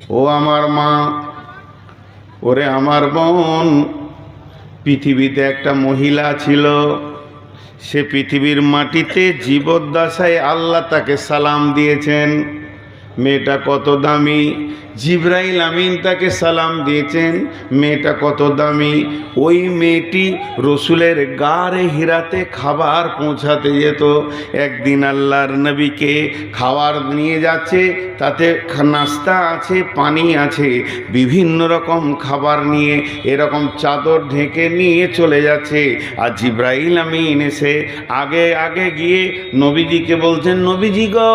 ও আমার মা, ওরে আমার বোন, পৃথিবীতে একটা মহিলা ছিল, সে পৃথিবীর মাটিতে জীবদ্দশায় আল্লাহ তাকে সালাম দিয়েছেন। মেয়েটা কত দামি, জিবরাইল আমিন তাকে সালাম দিয়েছেন। মেয়েটা কত দামি, ওই মেয়েটি রসুলের গারে হিরাতে খাবার পৌঁছাতে যেত। একদিন আল্লাহর নবীকে খাবার নিয়ে যাচ্ছে, তাতে নাস্তা আছে, পানি আছে, বিভিন্ন রকম খাবার নিয়ে এরকম চাদর ঢেকে নিয়ে চলে যাচ্ছে। আর জিবরাইল আমিন এসে আগে আগে গিয়ে নবীজিকে বলছেন, নবীজি গো,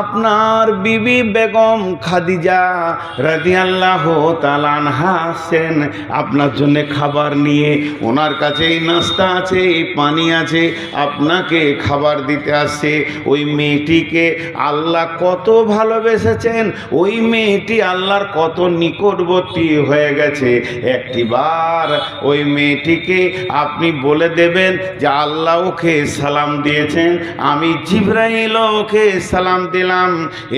আপনার বিবি বেগম খাদিজা রাদিয়াল্লাহু তাআলা আনহা আসছেন আপনার জন্য খাবার নিয়ে। ওনার কাছে এই নাস্তা আছে, এই পানি আছে, আপনাকে খাবার দিতে আসছে। ওই মেয়েটিকে আল্লাহ কত ভালোবেসেছেন, ওই মেয়েটি আল্লাহর কত নিকটবর্তী হয়ে গেছে। একটিবার ওই মেয়েটিকে আপনি বলে দেবেন যে আল্লাহ ওকে সালাম দিয়েছেন, আমি জিবরাইল ওকে সালাম দিলাম।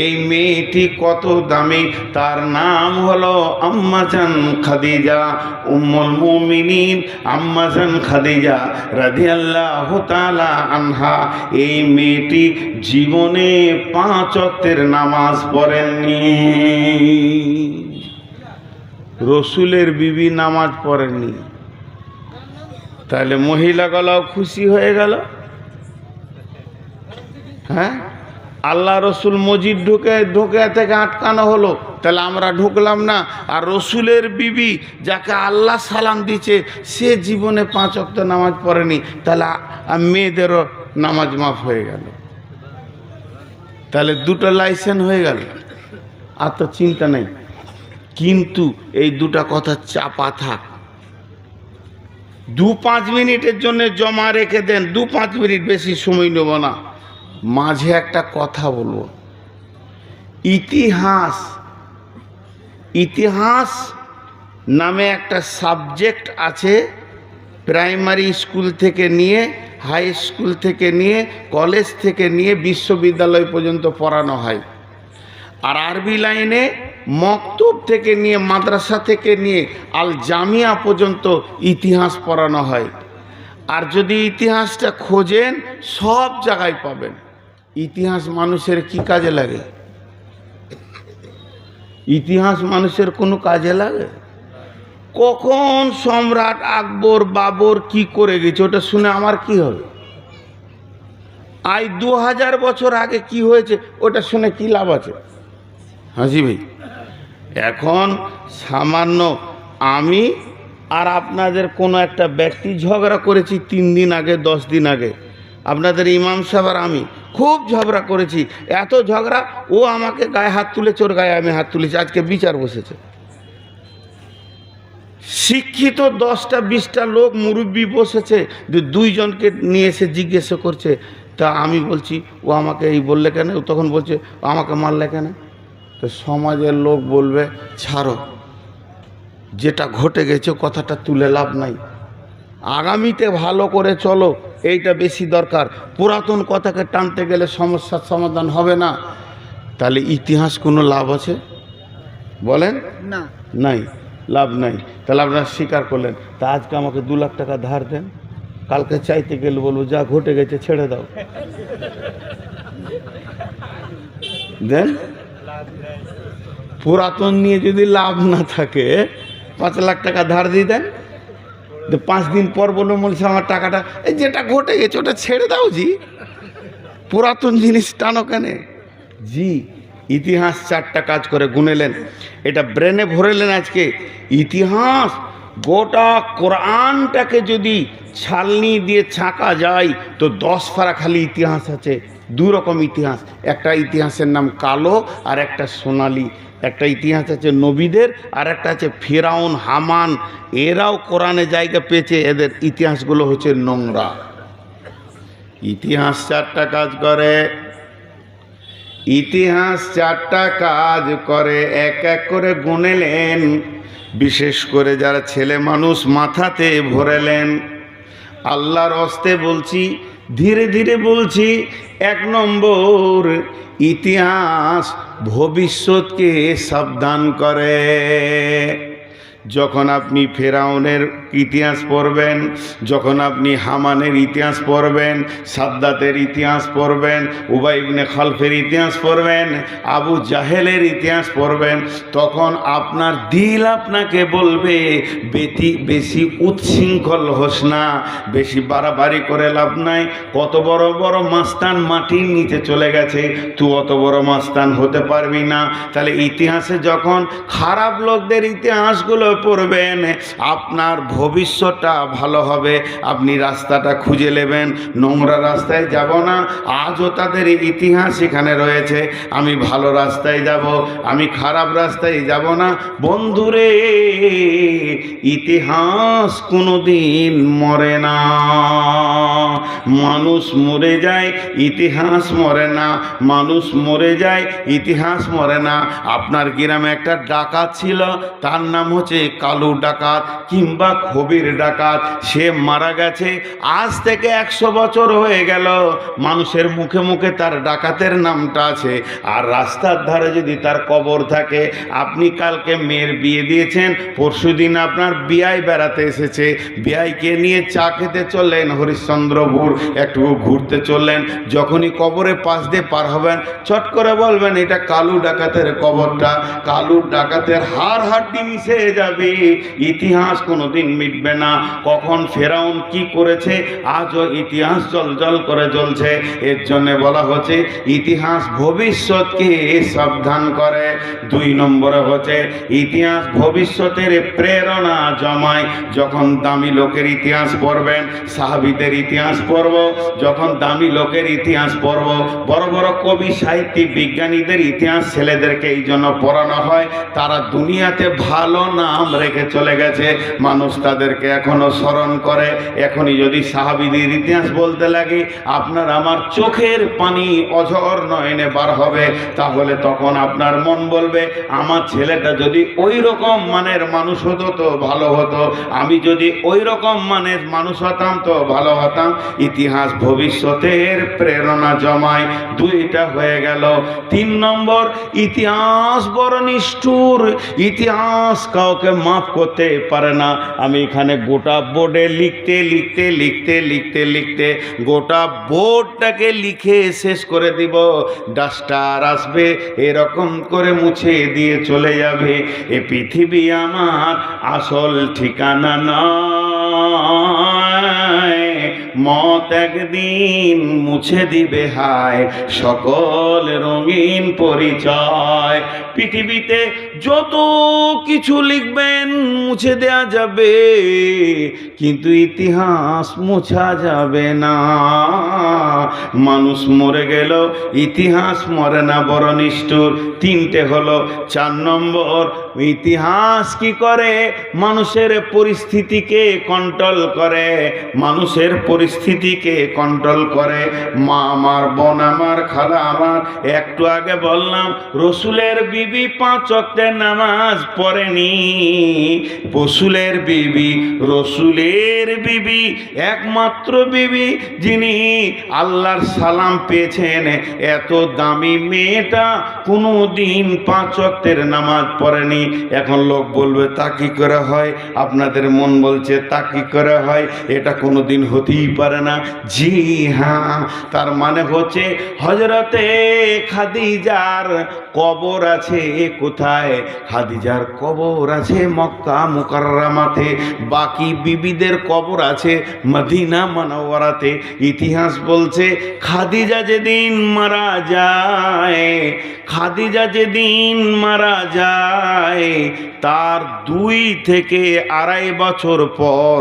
এই মেয়েটি কত দামি, তার নাম হলো আম্মাজান খাদিজা, উম্মুল মুমিনিন আম্মাজান খাদিজা রাদিয়াল্লাহু তাআলা আনহা। এই মেয়েটি জীবনে 5 ওয়াক্তের নামাজ পড়েননি। রসুলের বিবি নামাজ পড়েননি, তাহলে মহিলাগুলাও খুশি হয়ে গেল। হ্যাঁ, আল্লাহ রসুল মসজিদ ঢুকে থেকে আটকানো হলো, তাহলে আমরা ঢুকলাম না। আর রসুলের বিবি যাকে আল্লাহ সালাম দিচ্ছে, সে জীবনে 5 ওয়াক্ত নামাজ পড়েনি, তাহলে মেয়েদেরও নামাজ মাফ হয়ে গেল। তাহলে দুটো লাইসেন্স হয়ে গেল, আর তো চিন্তা নেই। কিন্তু এই দুটা কথা চাপা থাক, 2-5 মিনিটের জন্য জমা রেখে দেন, 2-5 মিনিট, বেশি সময় নেব না। মাঝে একটা কথা বলবো। ইতিহাস নামে একটা সাবজেক্ট আছে, প্রাইমারি স্কুল থেকে নিয়ে, হাই স্কুল থেকে নিয়ে, কলেজ থেকে নিয়ে বিশ্ববিদ্যালয় পর্যন্ত পড়ানো হয়। আর আরবি লাইনে মক্তব থেকে নিয়ে, মাদ্রাসা থেকে নিয়ে আল জামিয়া পর্যন্ত ইতিহাস পড়ানো হয়। আর যদি ইতিহাসটা খোঁজেন, সব জায়গায় পাবেন। ইতিহাস মানুষের কি কাজে লাগে? ইতিহাস মানুষের কোনো কাজে লাগে? কখন সম্রাট আকবর বাবর কি করে গেছে, ওটা শুনে আমার কি হবে? 2000 বছর আগে কি হয়েছে, ওটা শুনে কি লাভ আছে? হাসি ভাই, এখন সামান্য আমি আর আপনাদের কোনো একটা ব্যক্তি ঝগড়া করেছি 3 দিন আগে, 10 দিন আগে, আপনাদের ইমাম সাহেব আর আমি খুব ঝগড়া করেছি। এত ঝগড়া, ও আমাকে গায়ে হাত তুলেছে, ওর গায়ে আমি হাত তুলেছি, আজকে বিচার বসেছে। শিক্ষিত 10টা-20টা লোক মুরব্বী বসেছে, 2 জনকে নিয়ে এসে জিজ্ঞেস করছে, তা আমি বলছি ও আমাকে এই বললে কেন, ও তখন বলছে ও আমাকে মারলে কেন। তো সমাজের লোক বলবে ছাড়ো, যেটা ঘটে গেছে কথাটা তুলে লাভ নাই, আগামীতে ভালো করে চলো, এইটা বেশি দরকার। পুরাতন কথাকে টানতে গেলে সমস্যার সমাধান হবে না। তাহলে ইতিহাস কোনো লাভ আছে বলেন? না, নাই, লাভ নাই। তাহলে আপনারা স্বীকার করলেন। তা আজকে আমাকে 2 লাখ টাকা ধার দেন, কালকে চাইতে গেলে বলবো যা ঘটে গেছে ছেড়ে দাও, দেন। পুরাতন নিয়ে যদি লাভ না থাকে, 5 লাখ টাকা ধার দিয়ে দেন, 5 দিন পর বলবো বলছে আমার টাকাটা, এই যেটা ঘটে গেছে ওটা ছেড়ে দাও জি, পুরাতন জিনিস টানো কেন জি। ইতিহাস 4টা কাজ করে গুনেলেন, এটা ব্রেনে ভরেলেন আজকে। ইতিহাস গোটা কোরআনটাকে যদি ছালনি দিয়ে ছাঁকা যায় তো 10 পারা খালি ইতিহাস আছে। 2 রকম ইতিহাস, একটা ইতিহাসের নাম কালো আর একটা সোনালি। একটা ইতিহাস আছে নবীদের, আর একটা আছে ফিরাউন হামান, এরাও কোরআনে জায়গা পেয়েছে, এদের ইতিহাসগুলো হচ্ছে নোংরা। ইতিহাস 4টা কাজ করে, ইতিহাস 4টা কাজ করে, এক এক করে গুনেলেন। বিশেষ করে যারা ছেলে মানুষ মাথাতে ভরেলেন, আল্লাহর হস্তে বলছি, ধীরে ধীরে বলছি। 1 নম্বর, ইতিহাস ভবিষ্যৎকে সাবধান করে। যখন আপনি ফেরাউনের ইতিহাস পড়বেন, যখন আপনি হামানের ইতিহাস পড়বেন, সাদ্দাতের ইতিহাস পড়বেন, উবাই ইবনে খালফের ইতিহাস পড়বেন, আবু জাহেলের ইতিহাস পড়বেন, তখন আপনার দিল আপনাকে বলবে বেশি উচ্ছৃঙ্খল হোস না, বেশি বাড়াবাড়ি করে লাভ নাই। কত বড় বড় মাস্তান মাটির নিচে চলে গেছে, তুই অত বড় মাস্তান হতে পারবি না। তাহলে ইতিহাসে যখন খারাপ লোকদের ইতিহাসগুলো পড়বেন, আপনার ভবিষ্যৎটা ভালো হবে। আপনি রাস্তাটা খুঁজে নেবেন, নোংরা রাস্তায় যাব না। আজও তাদের ইতিহাস এখানে রয়েছে। আমি ভালো রাস্তায় যাব, আমি খারাপ রাস্তায় যাব না। বন্ধুরে, ইতিহাস কোনোদিন মরে না। মানুষ মরে যায়, ইতিহাস মরে না। মানুষ মরে যায়, ইতিহাস মরে না। আপনার গ্রামে একটা ডাকাত ছিল, তার নাম হচ্ছে কালু ডাকাত কিংবা খবির ডাকাত। সে মারা গেছে, আজ থেকে 100 বছর হয়ে গেল। মানুষের মুখে মুখে তার ডাকাতের নামটা আছে। আর রাস্তার ধারে যদি তার কবর থাকে, আপনি কালকে মেয়ের বিয়ে দিয়েছেন, পরশুদিন আপনার বিয়ায় বেড়াতে এসেছে, বিয়াইকে নিয়ে চা খেতে চললেন হরিশ্চন্দ্রপুর, একটু ঘুরতে চললেন। যখনই কবরের পাশ দিয়ে পার হবেন, চট করে বলবেন এটা কালু ডাকাতের কবরটা। কালু ডাকাতের হাড় হাড্ডি মিশে যাবে, ইতিহাস কোনোদিন মিটবে না। কখন ফেরাউন কি করেছে, আজও ইতিহাস জল করে জ্বলছে। এর জন্য বলা হচ্ছে ইতিহাস ভবিষ্যৎকে সাবধান করে। 2 নম্বরে হচ্ছে ইতিহাস ভবিষ্যতের প্রেরণা জমায়। যখন দামি লোকের ইতিহাস পড়বেন, সাহাবীদের ইতিহাস পড়ব, যখন দামি লোকের ইতিহাস পড়ব, বড় বড় কবি সাহিত্যিক বিজ্ঞানীদের ইতিহাস ছেলেদেরকে এই জন্য পড়ানো হয়, তারা দুনিয়াতে ভালো নাম রেখে চলে গেছে, মানুষ তাদেরকে এখনো স্মরণ করে। এখনই যদি সাহাবীদের ইতিহাস বলতে লাগি, আপনার আমার চোখের পানি অঝর নয়নে বার হবে। তাহলে তখন আপনার মন বলবে আমার ছেলেটা যদি ওই রকম মানের মানুষ হতো তো ভালো হতো, আমি যদি ওই রকম মানের মানুষ হতাম তো ভালো হতাম। ইতিহাস ভবিষ্যতের প্রেরণা জমায়। 2টা হয়ে গেল। 3 নম্বর, ইতিহাস বড় নিষ্ঠুর। ইতিহাস কাউকে মাফ করতে পারে না। আমি এখানে গোটা বোর্ডে লিখতে গোটা বোর্ডটাকে লিখে শেষ করে দিব। ডাস্টার আসবে, এরকম করে মুছে দিয়ে চলে যাবে। এ পৃথিবী আমার আসল ঠিকানা নয়, মত একদিন মুছে দিবে হায় সকল রঙিন পরিচয়। পৃথিবীতে যত কিছু লিখবেন মুছে দেয়া যাবে, কিন্তু ইতিহাস মুছা যাবে না। মানুষ মরে গেল, ইতিহাস মরে না, বড় নিষ্ঠুর। 3টে হলো। 4 নম্বর, ইতিহাস কি করে? মানুষের পরিস্থিতিকে কন্ট্রোল করে। মানুষের পরিস্থিতিকে কন্ট্রোল করে। মা আমার, বোন আমার, খালা আমার, একটু আগে বললাম রসুলের বিবি 5 ওয়াক্তের নামাজ পড়েনি। রসুলের বিবি একমাত্র বিবি যিনি আল্লাহর সালাম পেয়েছেন। এত দামি মেয়েটা কোনো দিন 5 ওয়াক্তের নামাজ পড়েনি। এখন লোক বলবে তা কি করে হয়? আপনাদের মন বলছে তা কি করে হয়? এটা কোনো দিন হতেই পারে না। জি হ্যাঁ, তার মানে হচ্ছে হযরতে খাদিজার কবর আছে কোথায়? খাদিজার কবর আছে মক্কা মুকাররমাতে, বাকি বিবিদের কবর আছে মদিনা মুনাওয়ারাতে। ইতিহাস বলছে খাদিজা যেদিন মারা যায় তার 2 থেকে 2.5 বছর পর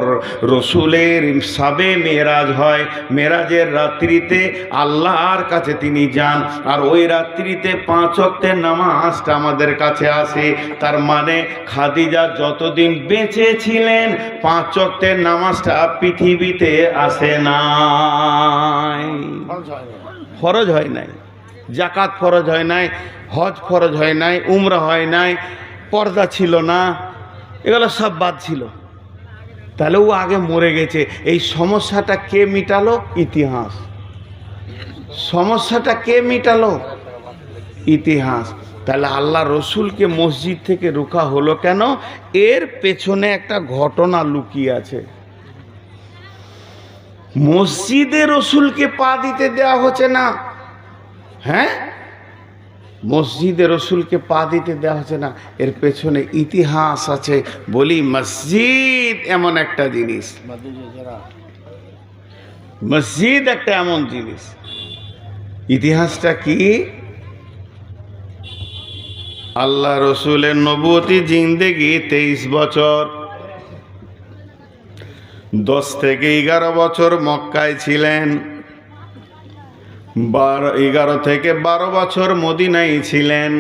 রসুলের সাবে মেরাজ হয়। মেরাজের রাত্রিতে আল্লাহর কাছে তিনি যান, আর ওই রাত্রিতে 5 ওয়াক্তের নামাজটা আমাদের কাছে আসে। তার মানে খাদিজা যতদিন বেঁচে ছিলেন 5 ওয়াক্তের নামাজটা পৃথিবীতে আসে নাই, ফরজ হয় নাই। জাকাত ফরজ হয় নাই, হজ ফরজ হয় নাই, উমরা হয় নাই, পর্দা ছিল না, এগুলো সব বাদ ছিল। তাহলে ও আগে মরে গেছে। এই সমস্যাটা কে মিটালো? ইতিহাস। সমস্যাটা কে মিটালো? ইতিহাস। তাহলে আল্লাহ রসুলকে মসজিদ থেকে রোকা হলো কেন? এর পেছনে একটা ঘটনা লুকিয়ে আছে। মসজিদে রসুলকে পা দিতে দেওয়া হচ্ছে না। হ্যাঁ, মসজিদে রসুলকে পা দিতে দেওয়া হচ্ছে না, এর পেছনে ইতিহাস আছে। বলি মসজিদ এমন একটা জিনিস, মসজিদ একটা এমন জিনিস। ইতিহাসটা কি? আল্লাহ রসুলের নবুয়তি জিন্দেগি 23 বছর। 10 থেকে 11 বছর মক্কায় ছিলেন, 11 থেকে 12 বছর মদিনায় ছিলেন।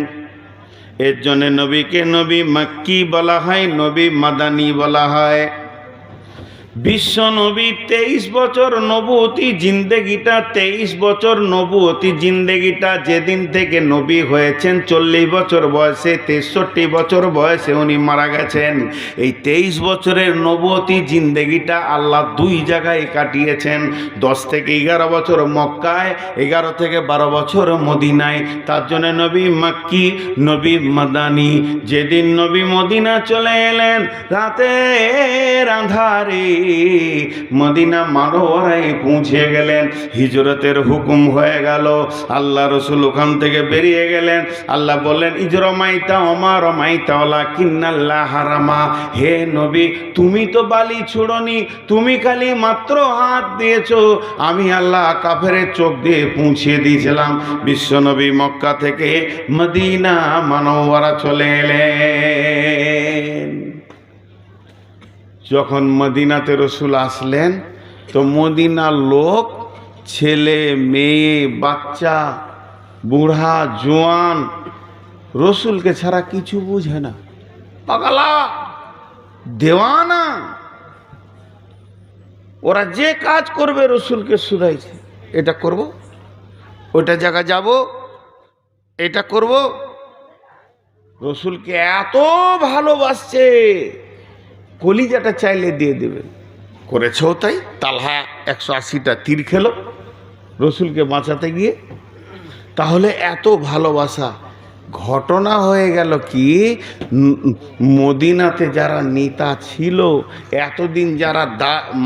এর জন্য নবীকে নবী মক্কি বলা হয়, নবী মাদানী বলা হয়। বিশ্ব নবী 23 বছর নবুয়তি জিন্দেগিটা, 23 বছর নবুয়তি জিন্দেগিটা যেদিন থেকে নবী হয়েছেন 40 বছর বয়সে, 63 বছর বয়সে উনি মারা গেছেন। এই 23 বছরের নবুয়তি জিন্দেগিটা আল্লাহ 2 জায়গায় কাটিয়েছেন। 10 থেকে 11 বছর মক্কায়, 11 থেকে 12 বছর মদিনায়। তার জন্য নবী মক্কি, নবী মাদানী। যেদিন নবী মদিনা চলে এলেন, রাতের আঁধারে মদিনা মানোয়ারায় পৌঁছে গেলেন। হিজরতের হুকুম হয়ে গেল। আল্লাহ রসুল ওখান থেকে বেরিয়ে গেলেন। আল্লাহ বললেন ইজরমাইতা ওমা রমাইতা ওয়ালাকিন্নাল্লাহ হারামা। হে নবী, তুমি তো বালি ছুড়নি, তুমি খালি মাত্র হাত দিয়েছো, আমি আল্লাহ কাফেরের চোখ দিয়ে পৌঁছে দিয়েছিলাম। বিশ্ব নবী মক্কা থেকে মদিনা মানওয়ারা চলে এলেন। যখন মদিনাতে রসুল আসলেন, তো মদিনার লোক, ছেলে মেয়ে বাচ্চা বুড়া জোয়ান, রসুলকে ছাড়া কিছু বুঝে না, পাগলা দেওয়ানা। ওরা যে কাজ করবে রসুলকে শুধাইছে, এটা করব, ওইটা জায়গা যাব, এটা করব। রসুলকে এত ভালোবাসছে, কলিজাটা চাইলে দিয়ে দেবে। করেছেও তাই। তালহা 180টা তীর খেলো রসুলকে বাঁচাতে গিয়ে। তাহলে এত ভালোবাসা। ঘটনা হয়ে গেল কি, মদিনাতে যারা নেতা ছিল, এতদিন যারা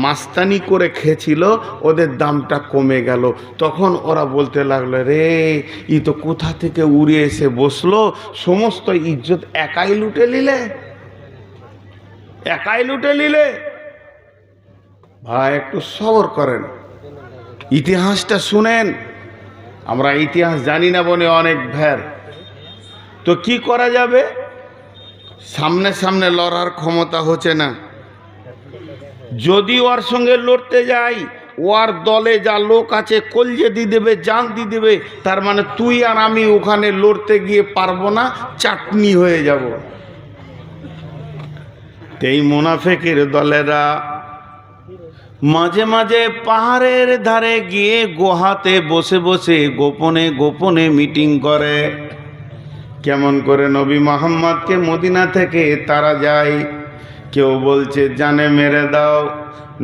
মাস্তানি করে খেয়েছিল, ওদের দামটা কমে গেল। তখন ওরা বলতে লাগলো, রে ই তো কোথা থেকে উড়ে এসে বসলো, সমস্ত ইজ্জত একাই লুটে নিলে, একাই লুটে নিলে। ভাই একটু সবর করেন, ইতিহাসটা শুনেন। আমরা ইতিহাস জানি না বনে অনেক ভ্যার। তো কি করা যাবে? সামনে সামনে লড়ার ক্ষমতা হচ্ছে না। যদি ওর সঙ্গে লড়তে যাই, ওর দলে যা লোক আছে কলজে দিয়ে দেবে, জান দিয়ে দেবে। তার মানে তুই আর আমি ওখানে লড়তে গিয়ে পারবো না, চাটনি হয়ে যাব। এই মুনাফিকের দলেরা মাঝে মাঝে পাহাড়ের ধারে গিয়ে গুহাতে বসে বসে গোপনে গোপনে মিটিং করে, কেমন করে নবী মুহাম্মদকে মদিনা থেকে তারা যায়। কেউ বলছে জানে মেরে দাও,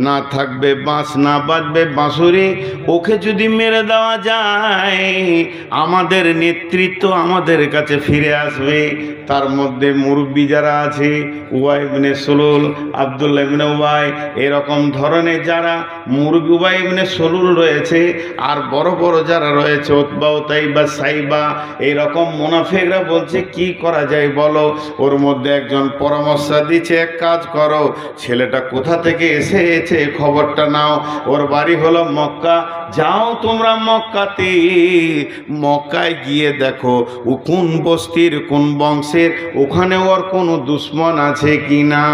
না থাকবে বাঁশ, না বাজবে বাঁশুরি, ওকে যদি মেরে দেওয়া যায় আমাদের নেতৃত্ব আমাদের কাছে ফিরে আসবে। তার মধ্যে মুরব্বী যারা আছে, উবাই ইবনে সুলুল, আব্দুল্লাহ ইবনে উবাই, এরকম ধরনের যারা মুরব্বী, উবাই ইবনে সুলুল রয়েছে, আর বড় বড় যারা রয়েছে উতবা উতাইবা সাইবা, এইরকম মুনাফিকরা বলছে কি করা যায় বলো। ওর মধ্যে একজন পরামর্শ দিচ্ছে, এক কাজ করো, ছেলেটা কোথা থেকে এসেছে খবরটা নাও, ওর বাড়ি হলো মক্কা, যাও তোমরা মক্কাতে, মক্কায় গিয়ে দেখো ও কোন বস্তির কোন বংশের, ওখানে ওর কোনো দুশ্মন আছে কি না।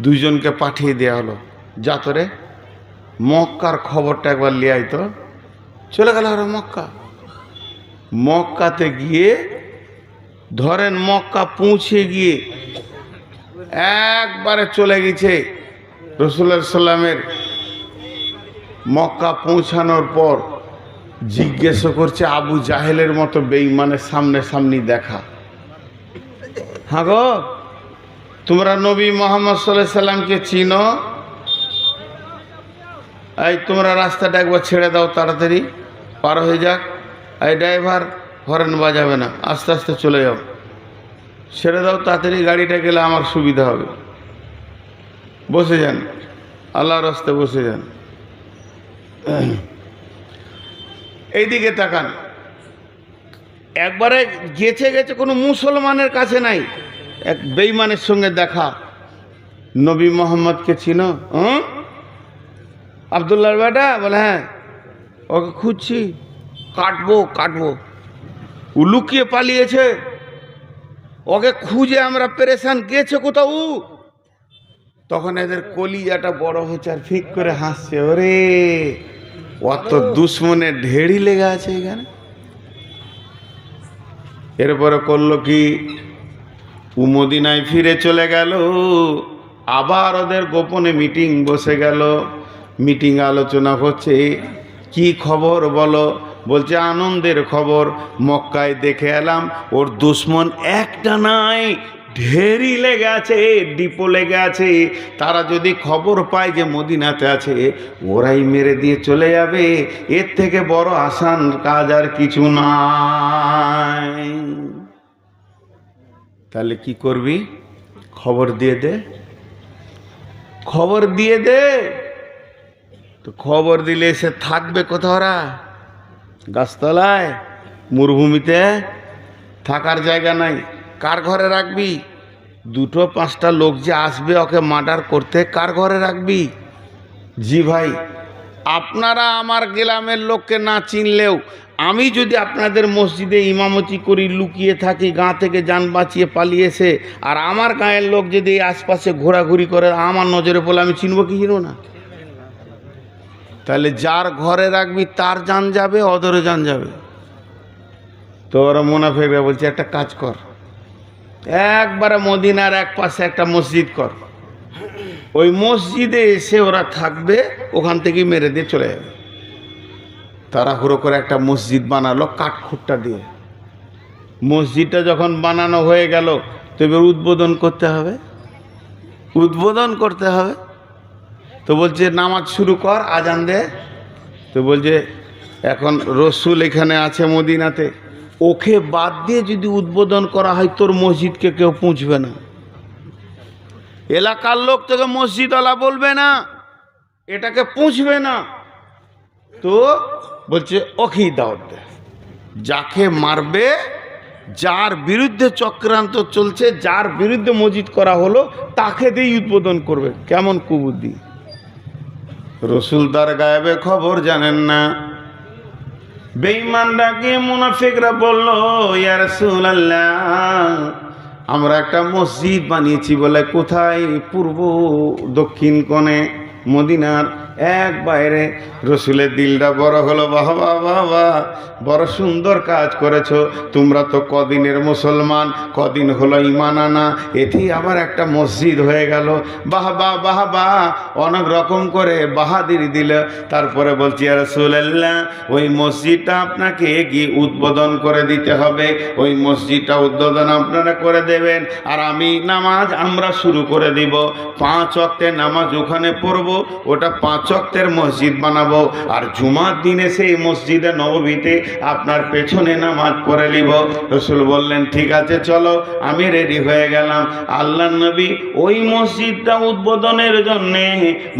দুইজনকে পাঠিয়ে দেওয়া হলো, যা তোরে মক্কার খবরটা একবার লিয়ে আয়। তো চলে গেল ওরা মক্কা। মক্কাতে গিয়ে ধরেন মক্কা পৌঁছে গিয়ে একবারে চলে গেছে রাসূলুল্লাহ সাল্লামের। মক্কা পৌঁছানোর পর জিজ্ঞেস করছে আবু জাহেলের মতো বেঈমানের সামনে সামনি দেখা, হ্যাঁ গো তোমরা নবী মোহাম্মদ সাল্লাল্লাহু আলাইহি সাল্লামকে চিনো? এই তোমরা রাস্তাটা একবার ছেড়ে দাও, তাড়াতাড়ি পার হয়ে যাক। এই ড্রাইভার হরেন বাজাবে না, আস্তে আস্তে চলে যাও, ছেড়ে দাও তাড়াতাড়ি, গাড়িটা গেলে আমার সুবিধা হবে। বসে যান, আল্লাহর রাস্তায় বসে যান। এইদিকে তাকান, একবারে গেছে গেছে, কোনো মুসলমানের কাছে নাই, এক বেঈমানের সঙ্গে দেখা। নবী মোহাম্মদকে চিনো? আব্দুল্লাহর বেটা? বলে হ্যাঁ। ওকে খুঁজছি, কাটবো কাটবো। ও লুকিয়ে পালিয়েছে, ওকে খুঁজে আমরা পেরেশান। গেছে কোথাও? তখন এদের কলিজাটা বড় হচ্ছে আর ফিক করে হাসছে, ওরে অত দুশ্মনের ঢেড়ি লেগে আছে এখানে। এরপরে করলো কি, ও মদিনায় ফিরে চলে গেল। আবার ওদের গোপনে মিটিং বসে গেল। মিটিং আলোচনা হচ্ছে, কি খবর বলো? বলছে আনন্দের খবর, মক্কায় দেখে এলাম ওর দুশ্মন একটা নাই, ঢেরি লেগে আছে, ডিপো লেগে আছে। তারা যদি খবর পায় যে মদিনাতে আছে, ওরাই মেরে দিয়ে চলে যাবে। এর থেকে বড় আসান কাজ আর কিছু নাই। তাহলে কি করবি? খবর দিয়ে দে, খবর দিয়ে দে। তো খবর দিলে সে থাকবে কোথাও? ওরা গাছতলায়, মরুভূমিতে থাকার জায়গা নাই। কার ঘরে রাখবি? দুটো পাঁচটা লোক যে আসবে ওকে মার্ডার করতে, কার ঘরে রাখবি? জি ভাই, আপনারা আমার গ্রামের লোককে না চিনলেও আমি যদি আপনাদের মসজিদে ইমামতি করি, লুকিয়ে থাকি, গাঁ থেকে যান বাঁচিয়ে পালিয়েছে, আর আমার গাঁয়ের লোক যদি আশপাশে ঘোরাঘুরি করে, আমার নজরে পড়লে আমি চিনব কি চিনব না? তাহলে যার ঘরে রাখবি তার জান যাবে, ওদেরও জান যাবে। তো ওরা মুনাফিকরা বলছে, একটা কাজ কর, একবারে মদিনার এক পাশে একটা মসজিদ কর, ওই মসজিদে এসে ওরা থাকবে, ওখান থেকেই মেরে দিয়ে চলে যাবে। তাড়াহুড়ো করে একটা মসজিদ বানালো কাঠখুট্টা দিয়ে। মসজিদটা যখন বানানো হয়ে গেল, তো এবার উদ্বোধন করতে হবে, উদ্বোধন করতে হবে। তো বলছে নামাজ শুরু কর, আজান দে। তো বলছে এখন রসুল এখানে আছে মদিনাতে, ওকে বাদ দিয়ে যদি উদ্বোধন করা হয়, তোর মসজিদকে কেউ পুঁছবে না, এলাকার লোক তোকে মসজিদওয়ালা বলবে না, এটাকে পুঁছবে না। তো বলছে ওকেই দাওয়াত দে, যাকে মারবে, যার বিরুদ্ধে চক্রান্ত চলছে, যার বিরুদ্ধে মসজিদ করা হলো, তাকে দিয়ে উদ্বোধন করবে। কেমন কুবুদ্ধি! রসুল তার গায়েবে খবর জানেন না। বেঈমানরা গিয়ে মুনাফিকরা বলল, ইয়া রাসূলুল্লাহ, আমরা একটা মসজিদ বানিয়েছি। বলে কোথায়? পূর্ব দক্ষিণ কোণে মদিনার এক বাইরে। রসুলের দিলটা বড় হলো, বাবা বাবা, বড় সুন্দর কাজ করেছো। তোমরা তো কদিনের মুসলমান, কদিন হলো ঈমান আনা, এটি আবার একটা মসজিদ হয়ে গেল। বাহ বাহ বাহ বাহ, অনেক রকম করে বাহাদিরি দিল। তারপরে বলছি, ইয়া রাসূলুল্লাহ, ওই মসজিদটা আপনাকে কি উদ্বোধন করে দিতে হবে, ওই মসজিদটা উদ্বোধন আপনারা করে দেবেন, আর আমি নামাজ আমরা শুরু করে দিব। 5 ওয়াক্তের নামাজ ওখানে পড়বো, ওটা 5 ওয়াক্তের মসজিদ বানাবো, আর জুমার দিনে সেই মসজিদে নববীতে আপনার পেছনে নামাজ পড়ে নিব। রসুল বললেন ঠিক আছে চলো, আমি রেডি হয়ে গেলাম। আল্লাহর নবী ওই মসজিদটা উদ্বোধনের জন্যে,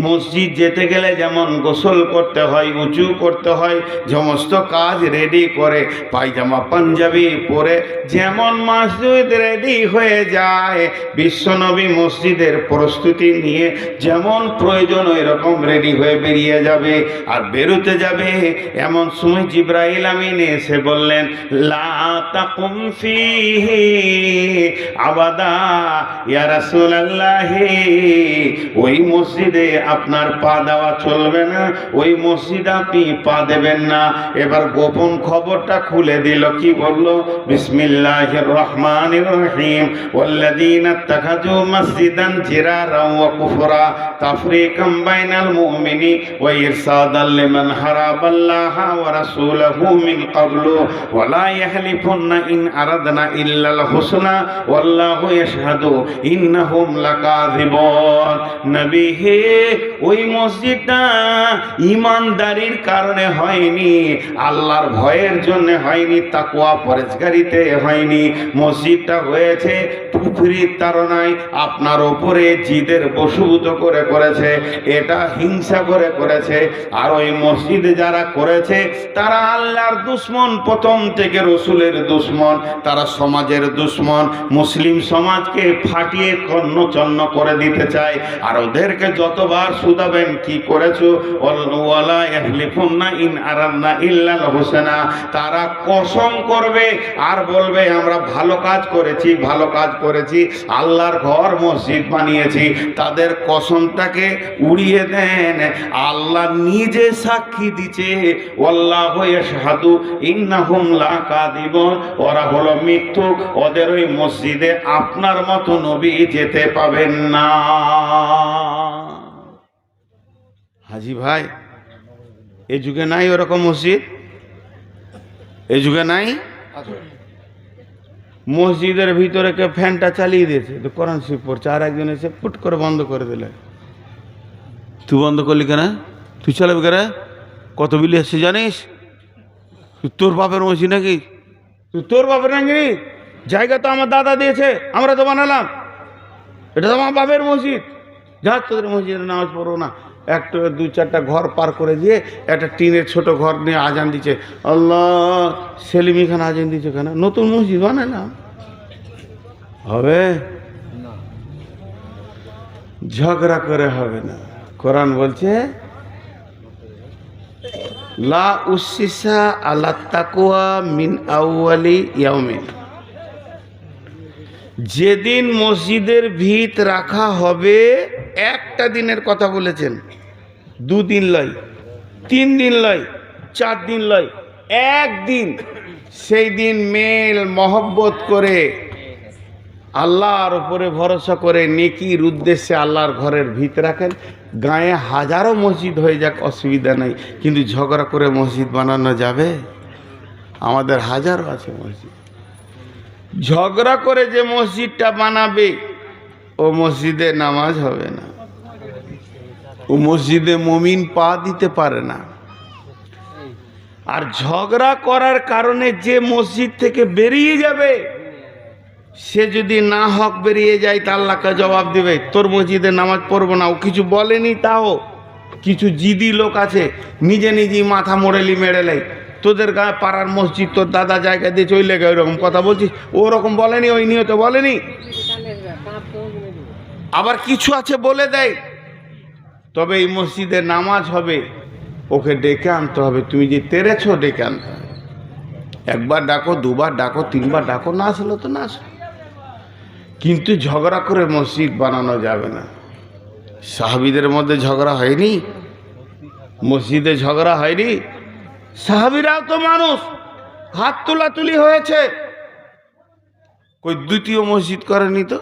মসজিদ যেতে গেলে যেমন গোসল করতে হয়, উঁচু করতে হয়, সমস্ত কাজ রেডি করে, পায়জামা পাঞ্জাবি পরে যেমন মসজিদ রেডি হয়ে যায়, বিশ্বনবী মসজিদের প্রস্তুতি নিয়ে যেমন প্রয়োজন ওই রকম রেডি হয়ে বেরিয়ে যাবে। আর বেরোতে যাবে, এমন সময় জিবরাইল আমিন এসে বললেন, লা তাকুম ফিহি আবাদা ইয়া রাসূলুল্লাহ, ওই মসজিদে আপনার পা দেওয়া চলবে না, ওই মসজিদে আপনি পা দেবেন না। এবার গোপন খবরটা খুলে দিল। কি বললো? বিসমিল্লাহির রহমানির রহিম, ওয়াল্লাযীনা ইত্তাখাযু মাসজিদান জিরারা ওয়া কুফরা তাফরীকাম বাইনাল মুমিনিন মুমিনি ওয়া ইরসাদাল লিমান হারাবাল্লাহা ওয়া রাসূলাহু মিন ক্বাবলু ওয়া লা ইয়াহলিফুন্না ইন আরাদনা ইল্লাল হুসনা ওয়াল্লাহু ইয়াশহাদু ইন্নাহুম লাকাযিবুন। নবী হে, ওই মসজিদটা ঈমানদারির কারণে হয়নি, আল্লাহর ভয়ের জন্য হয়নি, তাকওয়া পরহেজগারিতে হয়নি। মসজিদটা হয়েছে পুফরির তাড়নায় আপনার ওপরে জিদের বশীভূত করে করেছে, এটা হিংসা করে করেছে। আর ওই মসজিদে যারা করেছে তারা আল্লাহর দুশমন, প্রথম থেকে রসুলের দুশমন, তারা সমাজের দুশমন, মুসলিম সমাজকে ফাটিয়ে কর্ণচন্ন করে দিতে চায়। আর ওদেরকে যতবার শুধাবেন কি করেছো, ওয়ালা ইয়াহলিফুন্না ইন আরাদনা ইল্লাল হুসনা, তারা কসম করবে আর বলবে আমরা ভালো কাজ করেছি, ভালো কাজ করেছি, আল্লাহর ঘর মসজিদ বানিয়েছি। তাদের কসমটাকে উড়িয়ে দেন। আল্লাহ নিজে সাক্ষী দিচ্ছে, আল্লাহু ইয়াশহাদু ইন্নাহুম লাকাযিবুন, ওরা হলো মিথ্যুক, ওদের ওই মসজিদে আপনার মতো নবী যেতে পাবেন না। হাজি ভাই, এ যুগে নাই ওরকম মসজিদ, এ যুগে নাই। মসজিদের ভিতরে কেউ ফ্যানটা চালিয়ে দিয়েছে, তো কোরআন শরীফ পড়ছে, আর একজন এসে ফুট করে বন্ধ করে দিলে। তুই বন্ধ করলি কেন? তুই চালাবি কেন? কত বিলি আসছে জানিস? তুই তোর বাপের মসজিদ নাকি? তুই তোর বাপের নাকি? জায়গা তো আমার দাদা দিয়েছে, আমরা তো বানালাম, এটা তো আমার বাপের মসজিদ। যা তোদের মসজিদে নামাজ পড়বো না। একটা দু চারটা ঘর পার করে দিয়ে একটা টিনের ছোট ঘর নিয়ে আজান দিচ্ছে, আল্লাহ সেলিমি খান আজান দিচ্ছে কেন? নতুন মসজিদ বানালাম, হবে ঝগড়া করে হবে না। কোরআন বলছে লা উসিসা আলা তাকওয়া মিন আউয়ালি ইয়াউমিন, যেদিন মসজিদের ভিত রাখা হবে, একটা দিনের কথা বলেছেন, 2 দিন লয়, 3 দিন লয়, 4 দিন লয়, একদিন। সেই দিন মেল মহব্বত করে আল্লাহর উপরে ভরসা করে নেকির উদ্দেশ্যে আল্লাহর ঘরের ভিত রাখেন। গায়ে হাজারো মসজিদ হয়ে যাক, অসুবিধা নেই, কিন্তু ঝগড়া করে মসজিদ বানানো যাবে? আমাদের হাজারো আছে মসজিদ। ঝগড়া করে যে মসজিদটা বানাবে, ও মসজিদে নামাজ হবে না, ও মসজিদে মুমিন পা দিতে পারে না। আর ঝগড়া করার কারণে যে মসজিদ থেকে বেরিয়ে যাবে, সে যদি না হক বেরিয়ে যায় তা আল্লাহকে জবাব দিবে, তোর মসজিদে নামাজ পড়বো না। ও কিছু বলেনি, তাও কিছু জিদি লোক আছে, নিজে নিজেই মাথা মোড়েলি মেরেলাই, তোদের গায়ে পাড়ার মসজিদ তোর দাদা জায়গা দিয়ে চলে গে, ওইরকম কথা বলছিস। ওরকম বলেনি, ওই নিয়তে বলেনি। আবার কিছু আছে বলে দেয়, তবে এই মসজিদে নামাজ হবে, ওকে ডেকে আনতে হবে। তুমি যে তেরেছো, ডেকে আনতে হবে। একবার ডাকো, দুবার ডাকো, 3 বার ডাকো, না আসলো তো না আসলো, কিন্তু ঝগড়া করে মসজিদ বানানো যাবে না। সাহাবীদের মধ্যে ঝগড়া হয়নি, মসজিদে ঝগড়া হয়নি? সাহাবীরাও তো মানুষ, হাত তোলাতুলি হয়েছে। কই দ্বিতীয় মসজিদ করেনি তো,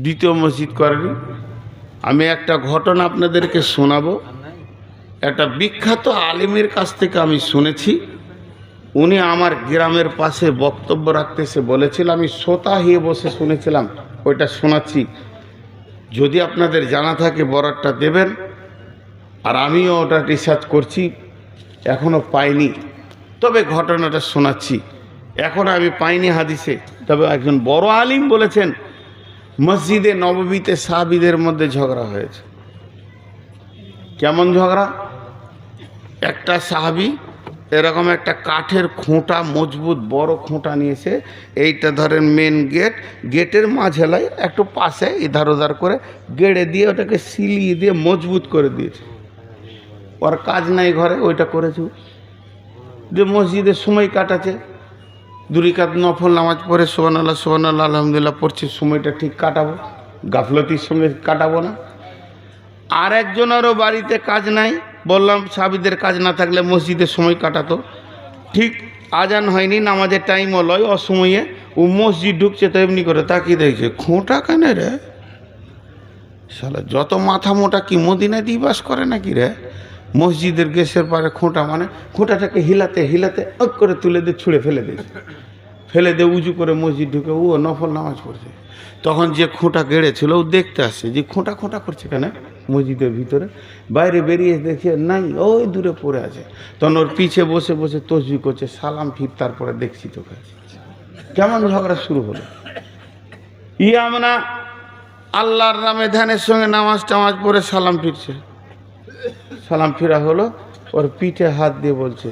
দ্বিতীয় মসজিদ করেনি। আমি একটা ঘটনা আপনাদেরকে শোনাবো। একটা বিখ্যাত আলেমের কাছ থেকে আমি শুনেছি, উনি আমার গ্রামের পাশে বক্তব্য রাখতে এসে বলেছিল, আমি শ্রোতা হয়ে বসে শুনেছিলাম, ওইটা শোনাচ্ছি। যদি আপনাদের জানা থাকে বরাতটা দেবেন। আর আমিও ওটা রিসার্চ করছি, এখনও পাইনি, তবে ঘটনাটা শোনাচ্ছি। এখন আমি পাইনি হাদিসে, তবে একজন বড় আলিম বলেছেন মসজিদে নববীতে সাহাবীদের মধ্যে ঝগড়া হয়েছে। কেমন ঝগড়া? একটা সাহাবী এরকম একটা কাঠের খোঁটা, মজবুত বড় খোঁটা নিয়েছে, এইটা ধরেন মেন গেট, গেটের মাঝেলায় একটু পাশে ইধার ওধার করে গেড়ে দিয়ে ওটাকে সিলিয়ে দিয়ে মজবুত করে দিয়েছে। ওর কাজ নাই ঘরে, ওইটা করেছে। যে মসজিদে সময় কাটাচ্ছে, 2 রাকাত নফল নামাজ পড়ে সুবহানাল্লাহ সুবহানাল্লাহ আলহামদুলিল্লাহ পড়ছি, সময়টা ঠিক কাটাবো, গাফলতির সঙ্গে কাটাবো না। আর একজনেরও বাড়িতে কাজ নাই, বললাম সাহাবীদের কাজ না থাকলে মসজিদে সময় কাটাতো। ঠিক আজান হয়নি, নামাজের টাইমও লয়, অসময়ে ও মসজিদ ঢুকছে, তো এমনি করে তাকিয়ে দেখছে, খোঁটা কেন রে? শালা যত মাথা মোটা কি মদিনায় দিয়ে বাস করে নাকি রে? মসজিদের গ্যাসের পারে খোঁটা, মানে খোঁটাটাকে হিলাতে হিলাতে অক করে তুলে দিয়ে ছুঁড়ে ফেলে দিয়েছে, ফেলে দিয়ে উঁচু করে মসজিদ ঢুকে ও নফল নামাজ পড়ছে। তখন যে খোঁটা গেড়েছিল ও দেখতে আসছে যে খোঁটা খোঁটা করছে কেন মসজিদের ভিতরে, বাইরে বেরিয়ে দেখে নাই, ওই দূরে পড়ে আছে। তখন ওর পিছে বসে বসে তসবিহ করছে, সালাম ফির তারপরে দেখছি তোকে। কেমন ঝগড়া শুরু হলো? আমরা আল্লাহর নামে ধ্যানের সঙ্গে নামাজ টামাজ পড়ে সালাম ফিরছে, সালাম ফিরা হলো, ওর পিঠে হাত দিয়ে বলছে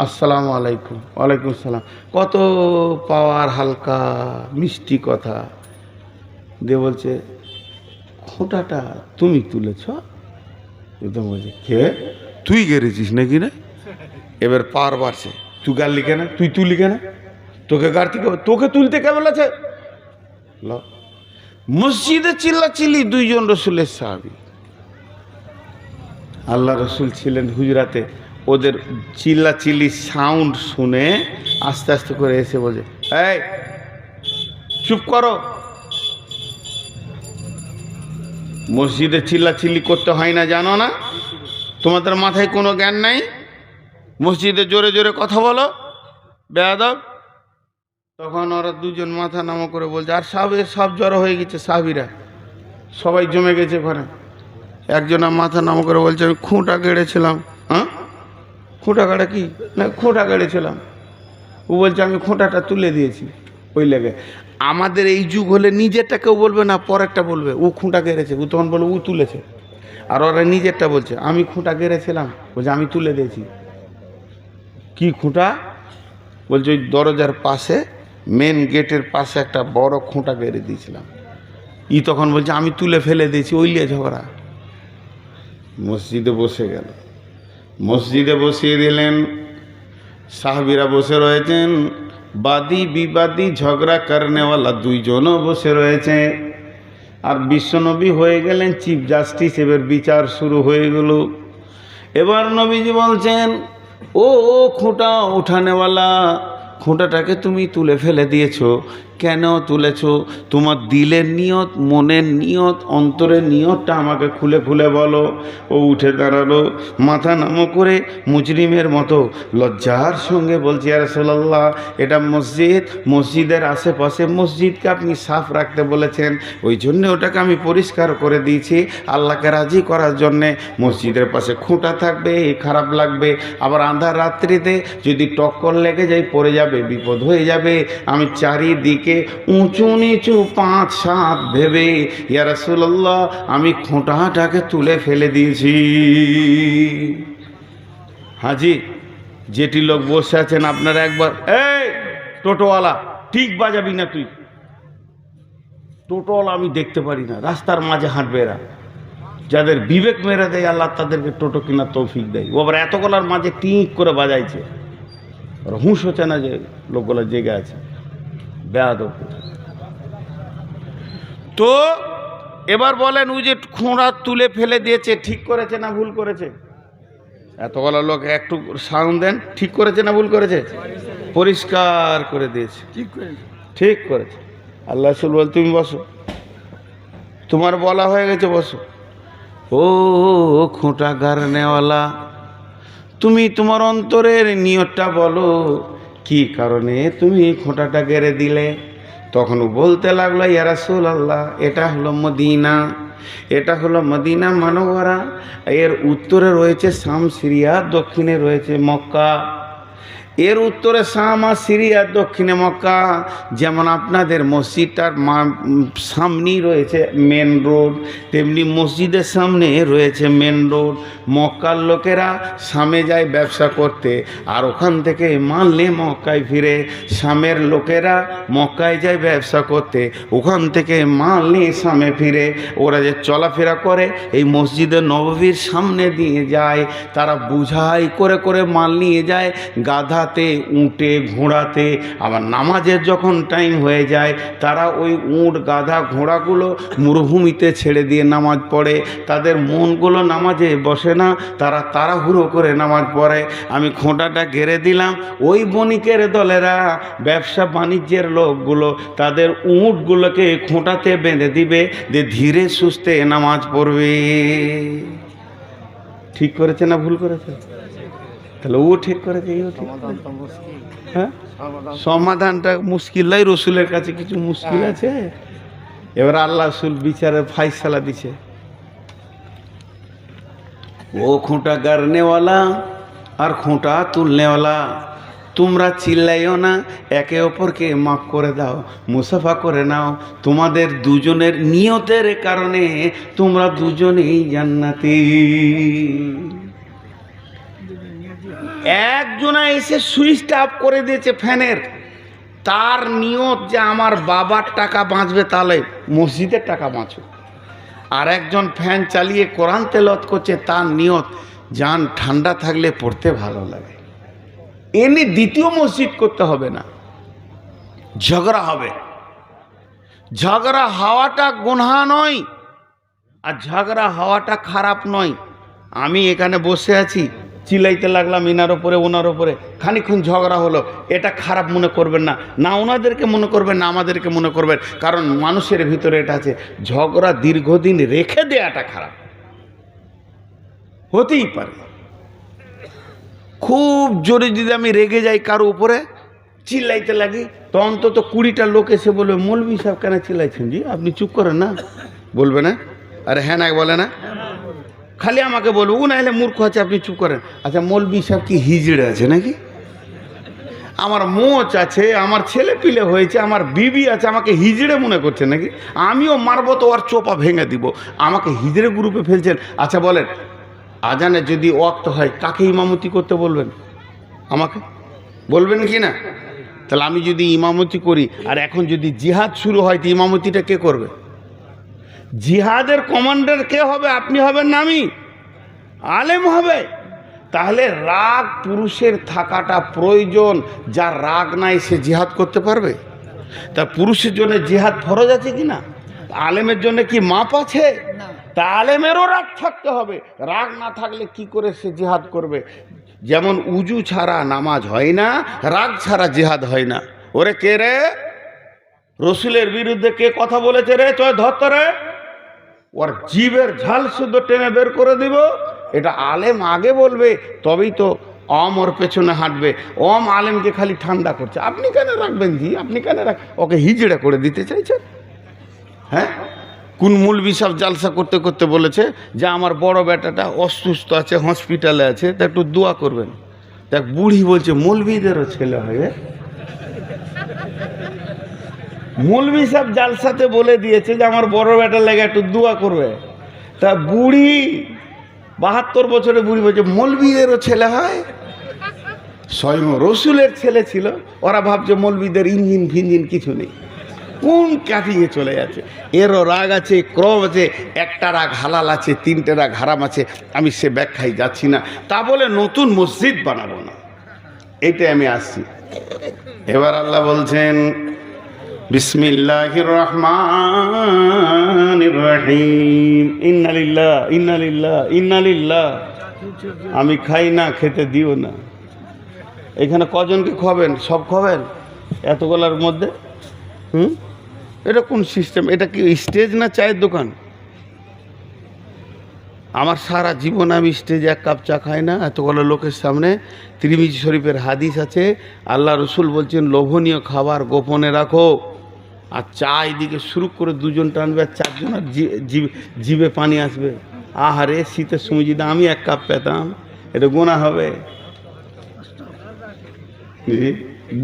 আসসালামু আলাইকুম। ওয়ালাইকুম সালাম। কত পাওয়ার, হালকা মিষ্টি কথা দিয়ে বলছে খোঁটাটা তুমি তুলেছ? একদম বলছে কে? তুই গেড়েছিস নাকি না? এবার পার বাড়ছে, তুই গাড়লি কেন, তুই তুলি কেন, তোকে গাড়তে কে, তোকে তুলতে কে বলেছে? মসজিদে চিল্লাচিল্লি, দুইজন রসুলের সাহাবী, আল্লাহ রসুল ছিলেন হুজরাতে, ওদের চিল্লাচিল্লি সাউন্ড শুনে আস্তে আস্তে করে এসে বলছে এই চুপ করো, মসজিদে চিল্লাচিল্লি করতে হয় না জানো না? তোমাদের মাথায় কোনো জ্ঞান নাই? মসজিদে জোরে জোরে কথা বলো, বেয়াদব। তখন ওরা দুজন মাথা নামা করে বলছে, আর সব জড়ো হয়ে গেছে, সাহাবীরা সবাই জমে গেছে ওখানে। একজনা মাথা নামা করে বলছে আমি খুঁটা গেড়েছিলাম। হ্যাঁ, খুঁটা গাড়া কি না, খোঁটা গেড়েছিলাম। ও বলছে আমি খোঁটাটা তুলে দিয়েছি। ওই লেগে আমাদের এই যুগ হলে নিজেরটা কেউ বলবে না, পরেরটা বলবে ও খুঁটা গেড়েছে, ও তখন বলবে ও তুলেছে। আর ওরা নিজেরটা বলছে আমি খুঁটা গেড়েছিলাম, বলছে আমি তুলে দিয়েছি। কি খুঁটা? বলছে ওই দরজার পাশে, মেন গেটের পাশে একটা বড় খুঁটা গেড়ে দিয়েছিলাম। ই তখন বলছে আমি তুলে ফেলে দিয়েছি। ওই লিয়ে ঝগড়া। মসজিদে বসে গেল, মসজিদে বসিয়ে দিলেন, সাহাবীরা বসে রয়েছেন, বাদী বিবাদী ঝগড়া করনেওয়ালা দুইজনও বসে রয়েছে। আর বিশ্বনবী হয়ে গেলেন চিফ জাস্টিস, এবার বিচার শুরু হয়ে গেল। এবার নবীজি বলছেন ও খুঁটা উঠানেওয়ালা, খুঁটাটাকে তুমি তুলে ফেলে দিয়েছো, কেন তুলেছো? তোমার দিলের নিয়ত, মনের নিয়ত, অন্তরের নিয়তটা আমাকে খুলে খুলে বলো। ও উঠে দাঁড়ালো, মাথা নামো করে মুজরিমের মতো লজ্জার সঙ্গে বলছি ইয়া রাসূলুল্লাহ, এটা মসজিদ, মসজিদের আশেপাশে মসজিদকে আপনি সাফ রাখতে বলেছেন, ওই জন্য ওটাকে আমি পরিষ্কার করে দিয়েছি আল্লাহকে রাজি করার জন্যে। মসজিদের পাশে খুঁটা থাকবে, খারাপ লাগবে, আবার আন্ধার রাত্রিতে যদি টক্কর লেগে যায় পড়ে যাবে, বিপদ হয়ে যাবে। আমি চারিদিকে উঁচু নিচু 5-7 ভেবে ইয়া রাসূলুল্লাহ আমি খোঁটাটাকে তুলে ফেলে দিয়েছি। হাজি যেটি লোক বসে আছেন আপনারা একবার, এই টোটোওয়ালা ঠিক বাজাবি না তুই, টোটোওয়ালা আমি দেখতে পারি না, রাস্তার মাঝে হাঁটবে এরা, যাদের বিবেক মেরে দেয় আল্লাহ তাদেরকে টোটো কেনার তৌফিক দেয়। ও আবার এতগুলার মাঝে টিক করে বাজাইছে, আর হুঁশ হচ্ছে না যে লোকগুলো জেগে আছে, বেয়াদব। তো এবার বলেন ও যে খোঁড়া তুলে ফেলে দিয়েছে, ঠিক করেছে না ভুল করেছে? এতগুলো লোক একটু সাউন্ড দেন, ঠিক করেছে না ভুল করেছে? পরিষ্কার করে দিয়েছে, ঠিক করেছে। আল্লাহ রাসূল বল তুমি বসো, তোমার বলা হয়ে গেছে, বসো। ও খোঁটা গাড়নেওয়ালা, তুমি তোমার অন্তরের নিয়তটা বলো, কি কারণে তুমি খোঁটাটা গেড়ে দিলে? তখন বলতে লাগলো ইয়া রাসূলুল্লাহ এটা হলো মদিনা, এটা হলো মদিনা মানবরা, এর উত্তরে রয়েছে শাম সিরিয়া, দক্ষিণে রয়েছে মক্কা। এর উত্তরে শাম আর সিরিয়া, দক্ষিণে মক্কা। যেমন আপনাদের মসজিদটার সামনেই রয়েছে মেন রোড, তেমনি মসজিদের সামনে রয়েছে মেন রোড। মক্কার লোকেরা শামে যায় ব্যবসা করতে, আর ওখান থেকে মাল নিয়ে মক্কায় ফিরে। শামের লোকেরা মক্কায় যায় ব্যবসা করতে, ওখান থেকে মাল নিয়ে শামে ফিরে। ওরা যে চলাফেরা করে এই মসজিদের নববীর সামনে দিয়ে যায়, তারা বুঝাই করে করে মাল নিয়ে যায়। গাধা গাধাতে, উঁটে, ঘোড়াতে। আবার নামাজের যখন টাইম হয়ে যায় তারা ওই উঁট, গাধা, ঘোড়াগুলো মরুভূমিতে ছেড়ে দিয়ে নামাজ পড়ে। তাদের মনগুলো নামাজে বসে না, তারা তাড়াহুড়ো করে নামাজ পড়ে। আমি খোঁটাটা ঘেরে দিলাম, ওই বণিকের দলেরা, ব্যবসা বাণিজ্যের লোকগুলো তাদের উঁটগুলোকে খোঁটাতে বেঁধে দিবে, যে ধীরে সুস্থে নামাজ পড়বে। ঠিক করেছে না ভুল করেছে? তাহলে ও ঠিক করেছে, এও ঠিক করেছে। হ্যাঁ, সমাধানটা মুশকিল নাই, রসুলের কাছে কিছু মুশকিল আছে। এবার আল্লাহ রসুল বিচারের ফাইসালা দিছে। ও খুঁটা গাড়নেওয়ালা আর খুঁটা তুলনেওয়ালা, তোমরা চিল্লাইও না, একে অপরকে মাফ করে দাও, মুসাফা করে নাও। তোমাদের দুজনের নিয়তের কারণে তোমরা দুজনেই জান্নাতি। একজনা এসে সুইচটা অফ করে দিয়েছে ফ্যানের, তার নিয়ত যে আমার বাবার টাকা বাঁচবে, তাহলে মসজিদের টাকা বাঁচো। আর একজন ফ্যান চালিয়ে কোরআন তেলাওয়াত করছে, তার নিয়ত জান ঠান্ডা থাকলে পড়তে ভালো লাগে। এমনি দ্বিতীয় মসজিদ করতে হবে না, ঝগড়া হবে। ঝগড়া হওয়াটা গুনাহ নয়, আর ঝগড়া হওয়াটা খারাপ নয়। আমি এখানে বসে আছি, চিল্লাইতে লাগলাম ইনার ওপরে ওনার ওপরে, খানিক্ষণ ঝগড়া হলো, এটা খারাপ মনে করবেন না, না ওনাদেরকে মনে করবেন, না আমাদেরকে মনে করবেন। কারণ মানুষের ভিতরে এটা আছে, ঝগড়া দীর্ঘদিন রেখে দেওয়াটা খারাপ হতেই পারে। খুব জোরে যদি আমি রেগে যাই কারো উপরে, চিল্লাইতে লাগি, তো অন্তত 20টা লোক এসে বলবে, মৌলভী সাহেব কেন চিল্লাইছেন? জি আপনি চুপ করেন না, বলবে না? আরে হ্যাঁ না বলে না, খালি আমাকে বলবো ও নাহলে মূর্খ আছে, আপনি চুপ করেন। আচ্ছা মৌলভী সাহেব কি হিজড়ে আছে নাকি? আমার মোচ আছে, আমার ছেলে পিলে হয়েছে, আমার বিবি আছে, আমাকে হিজড়ে মনে করছে নাকি? আমিও মারবো তো ওর চোপা ভেঙে দিব, আমাকে হিজড়ে গ্রুপে ফেলছেন। আচ্ছা বলেন, আজানে যদি ওয়াক্ত হয় কাকে ইমামতি করতে বলবেন? আমাকে বলবেন কি না? তাহলে আমি যদি ইমামতি করি, আর এখন যদি জিহাদ শুরু হয়, তো ইমামতিটা কে করবে? জিহাদের কমান্ডার কে হবে? আপনি হবেন না আমি? আলেম হবে। তাহলে রাগ পুরুষের থাকাটা প্রয়োজন। যার রাগ নাই সে জিহাদ করতে পারবে? তা পুরুষের জন্য জিহাদ ফরজ আছে কি না? আলেমের জন্য কি মাপ আছে? তা আলেমেরও রাগ থাকতে হবে। রাগ না থাকলে কি করে সে জিহাদ করবে? যেমন উজু ছাড়া নামাজ হয় না, রাগ ছাড়া জিহাদ হয় না। ওরে কে রে? রসুলের বিরুদ্ধে কে কথা বলেছে রে? চয় ধরতে রে, ওর জীবের ঝাল শুদ্ধ টেনে বের করে দিব। এটা আলেম আগে বলবে, তবেই তো অম ওর পেছনে হাঁটবে। অম আলেমকে খালি ঠান্ডা করছে। আপনি কেন রাখবেন জি? আপনি কেন ওকে হিজড়া করে দিতে চাইছেন? হ্যাঁ, কোন মৌলভী সাহেব জালসা করতে করতে বলেছে যে আমার বড় বেটাটা অসুস্থ আছে, হসপিটালে আছে, তা একটু দোয়া করবেন। দেখ বুড়ি বলছে মৌলভীদেরও ছেলে হয়ে। মৌলভী সাহেব জালসাতে বলে দিয়েছে যে আমার বড় বেটার লেগে একটু দোয়া করবে। তা বুড়ি 72 বছরের বুড়ি বলছে মৌলভীদেরও ছেলে হয়। স্বয়ং রসুলের ছেলে ছিল, ওরা ভাবছে মৌলভীদের ইঞ্জিন ফিঞ্জিন কিছু নেই, কোন কাটিয়ে চলে যাচ্ছে। এরও রাগ আছে, ক্রম আছে, একটা রাগ হালাল আছে, 3টে রাগ হারাম আছে। আমি সে ব্যাখ্যায় যাচ্ছি না। তা বলে নতুন মসজিদ বানাবো না, এইটাই আমি আসছি। এবার আল্লাহ বলছেন বিসমিল্লাহির রহমানির রহিম, ইন্নালিল্লাহ ইন্নালিল্লাহ ইন্নালিল্লাহ। আমি খাই না, খেতে দিও না। এখানে কজনকে খাবেন? সব খাবেন এতগুলার মধ্যে? এটা কোন সিস্টেম? এটা কি স্টেজ না চায়ের দোকান? আমার সারা জীবন আমি স্টেজে 1 কাপ চা খাই না এতগুলো লোকের সামনে। তিরমিজি শরীফের হাদিস আছে, আল্লাহ রসুল বলছেন লোভনীয় খাবার গোপনে রাখো। আর চা এদিকে শুরু করে 2জন টানবে, আর 4জন আর জিভে পানি আসবে। আহারে শীতের সময় যদি আমি 1 কাপ পেতাম, এটা গোনা হবে।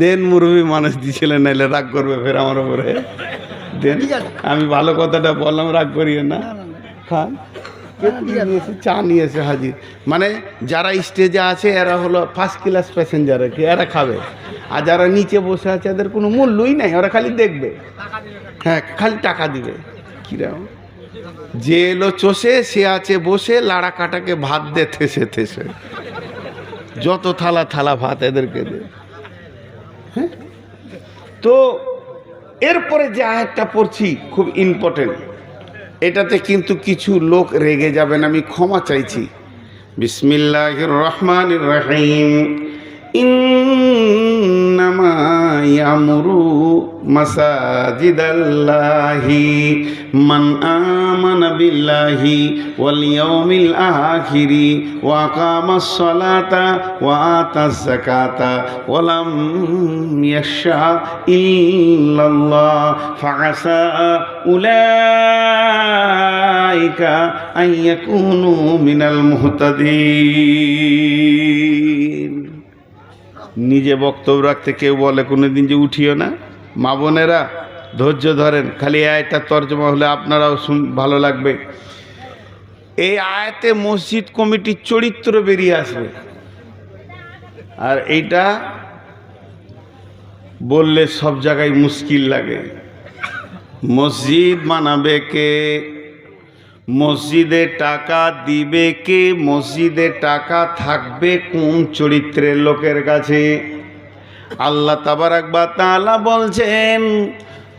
দেন মুরব্বী মানুষ দিয়েছিলেন, নাইলে রাগ করবে ফের আমার উপরে। দেন, আমি ভালো কথাটা বললাম, রাগ করিয়ে না। খান, চা নিয়ে এসে হাজির। মানে যারা স্টেজে আছে এরা হলো ফার্স্ট ক্লাস প্যাসেঞ্জার, এরা খাবে। আর যারা নিচে বসে আছে এদের কোনো মূল্যই নাই, ওরা খালি দেখবে। হ্যাঁ, খালি টাকা দিবে। কিরকম? যে এলো চষে, সে আছে বসে, লাড়া কাটাকে ভাত দে থেসে থেসে। যত থালা থালা ভাত এদেরকে দে। হ্যাঁ, তো এরপরে যে আয়াতটা পড়ছি খুব ইম্পর্টেন্ট, এটাতে কিন্তু কিছু লোক রেগে যাবেন, আমি ক্ষমা চাইছি। বিসমিল্লাহির রহমানির রহিম। ইন্নামা ইয়ামুরু মাসাজিদাল্লাহি মান আমানা বিল্লাহি ওয়াল ইয়াউমিল আখিরি ওয়া আকামাস সালাতা ওয়া আতাজ যাকাতা ওয়া লাম ইয়াশা ইল্লাল্লাহ ফাআসা উলাইকা আন ইয়াকুনু মিনাল মুহতাদিন। নিজে বক্তব্য রাখতে কেউ বলে কোনোদিন যে উঠিও না। মা বোনেরা ধৈর্য ধরেন, খালি আয়াতটা তর্জমা হলে আপনারাও ভালো লাগবে। এই আয়াতে মসজিদ কমিটির চরিত্র বেরিয়ে আসবে, আর এইটা বললে সব জায়গায় মুশকিল লাগে। মসজিদ বানাবে কে? মসজিদে টাকা দিবে কে? মসজিদে টাকা থাকবে কোন চরিত্রের লোকের কাছে? আল্লাহ তাবারাক ওয়া তাআলা বলছেন,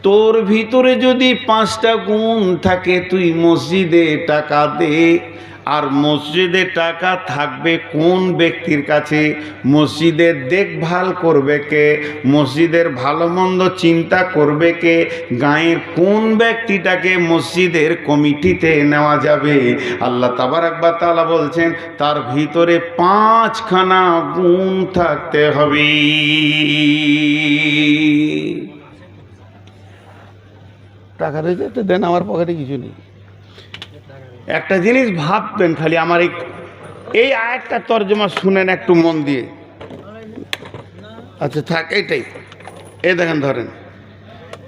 তোর ভিতরে যদি 5টা গুণ থাকে তুই মসজিদে টাকা দে। আর মসজিদে টাকা থাকবে কোন ব্যক্তির কাছে? মসজিদের দেখভাল করবে কে? মসজিদের ভালো মন্দ চিন্তা করবে কে? গাঁয়ের কোন ব্যক্তিটাকে মসজিদের কমিটিতে নেওয়া যাবে? আল্লাহ তাবারাক ওয়া তাআলা বলছেন তার ভিতরে 5খানা গুণ থাকতে হবে। টাকা রয়েছে তো দেন, আমার পকেটে কিছু নেই। একটা জিনিস ভাববেন খালি, আমার এই আয়াতটা তর্জমা শুনেন একটু মন দিয়ে। আচ্ছা থাক, এইটাই এই দেখেন, ধরেন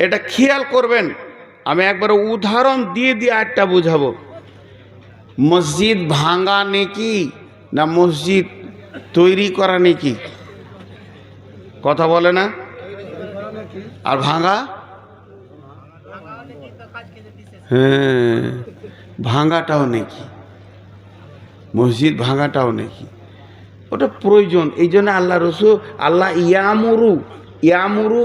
এটা খেয়াল করবেন। আমি একবার উদাহরণ দিয়ে দিয়ে আয়াতটা বুঝাবো। মসজিদ ভাঙা নেকি না মসজিদ তৈরি করা নেকি? কথা বলে না? আর ভাঙা? হ্যাঁ, ভাঙাটাও নেকি, মসজিদ ভাঙাটাও নেকি, ওটা প্রয়োজন। এই জন্য আল্লাহ রসুল আল্লাহ ইয়ামুরু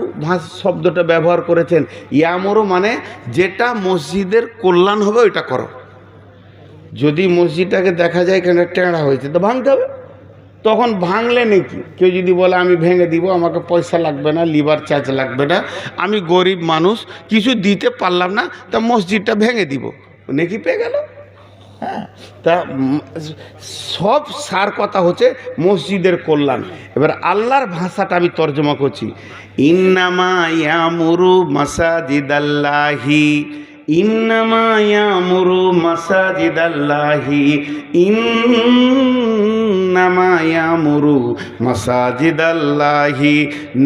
শব্দটা ব্যবহার করেছেন। ইয়ামুরু মানে যেটা মসজিদের কল্যাণ হবে ওইটা করো। যদি মসজিদটাকে দেখা যায় এখানে টেঁড়া হয়েছে তো ভাঙতে হবে, তখন ভাঙলে নাকি কেউ যদি বলে আমি ভেঙে দিব, আমাকে পয়সা লাগবে না, লিভার চার্জ লাগবে না, আমি গরিব মানুষ কিছু দিতে পারলাম না, তা মসজিদটা ভেঙে দিব, নাকি পেয়ে গেল। হ্যাঁ, তা সব সার কথা হচ্ছে মসজিদের কল্যাণ। এবার আল্লাহর ভাষাটা আমি তর্জমা করছি। ইন্নামা ইয়ামুরু মাসাজিদাল্লাহি, ইন্নামা ইয়ামুরু মাসাজিদাল্লাহি, ইন্নামা ইয়ামুরু মাসাজিদাল্লাহি,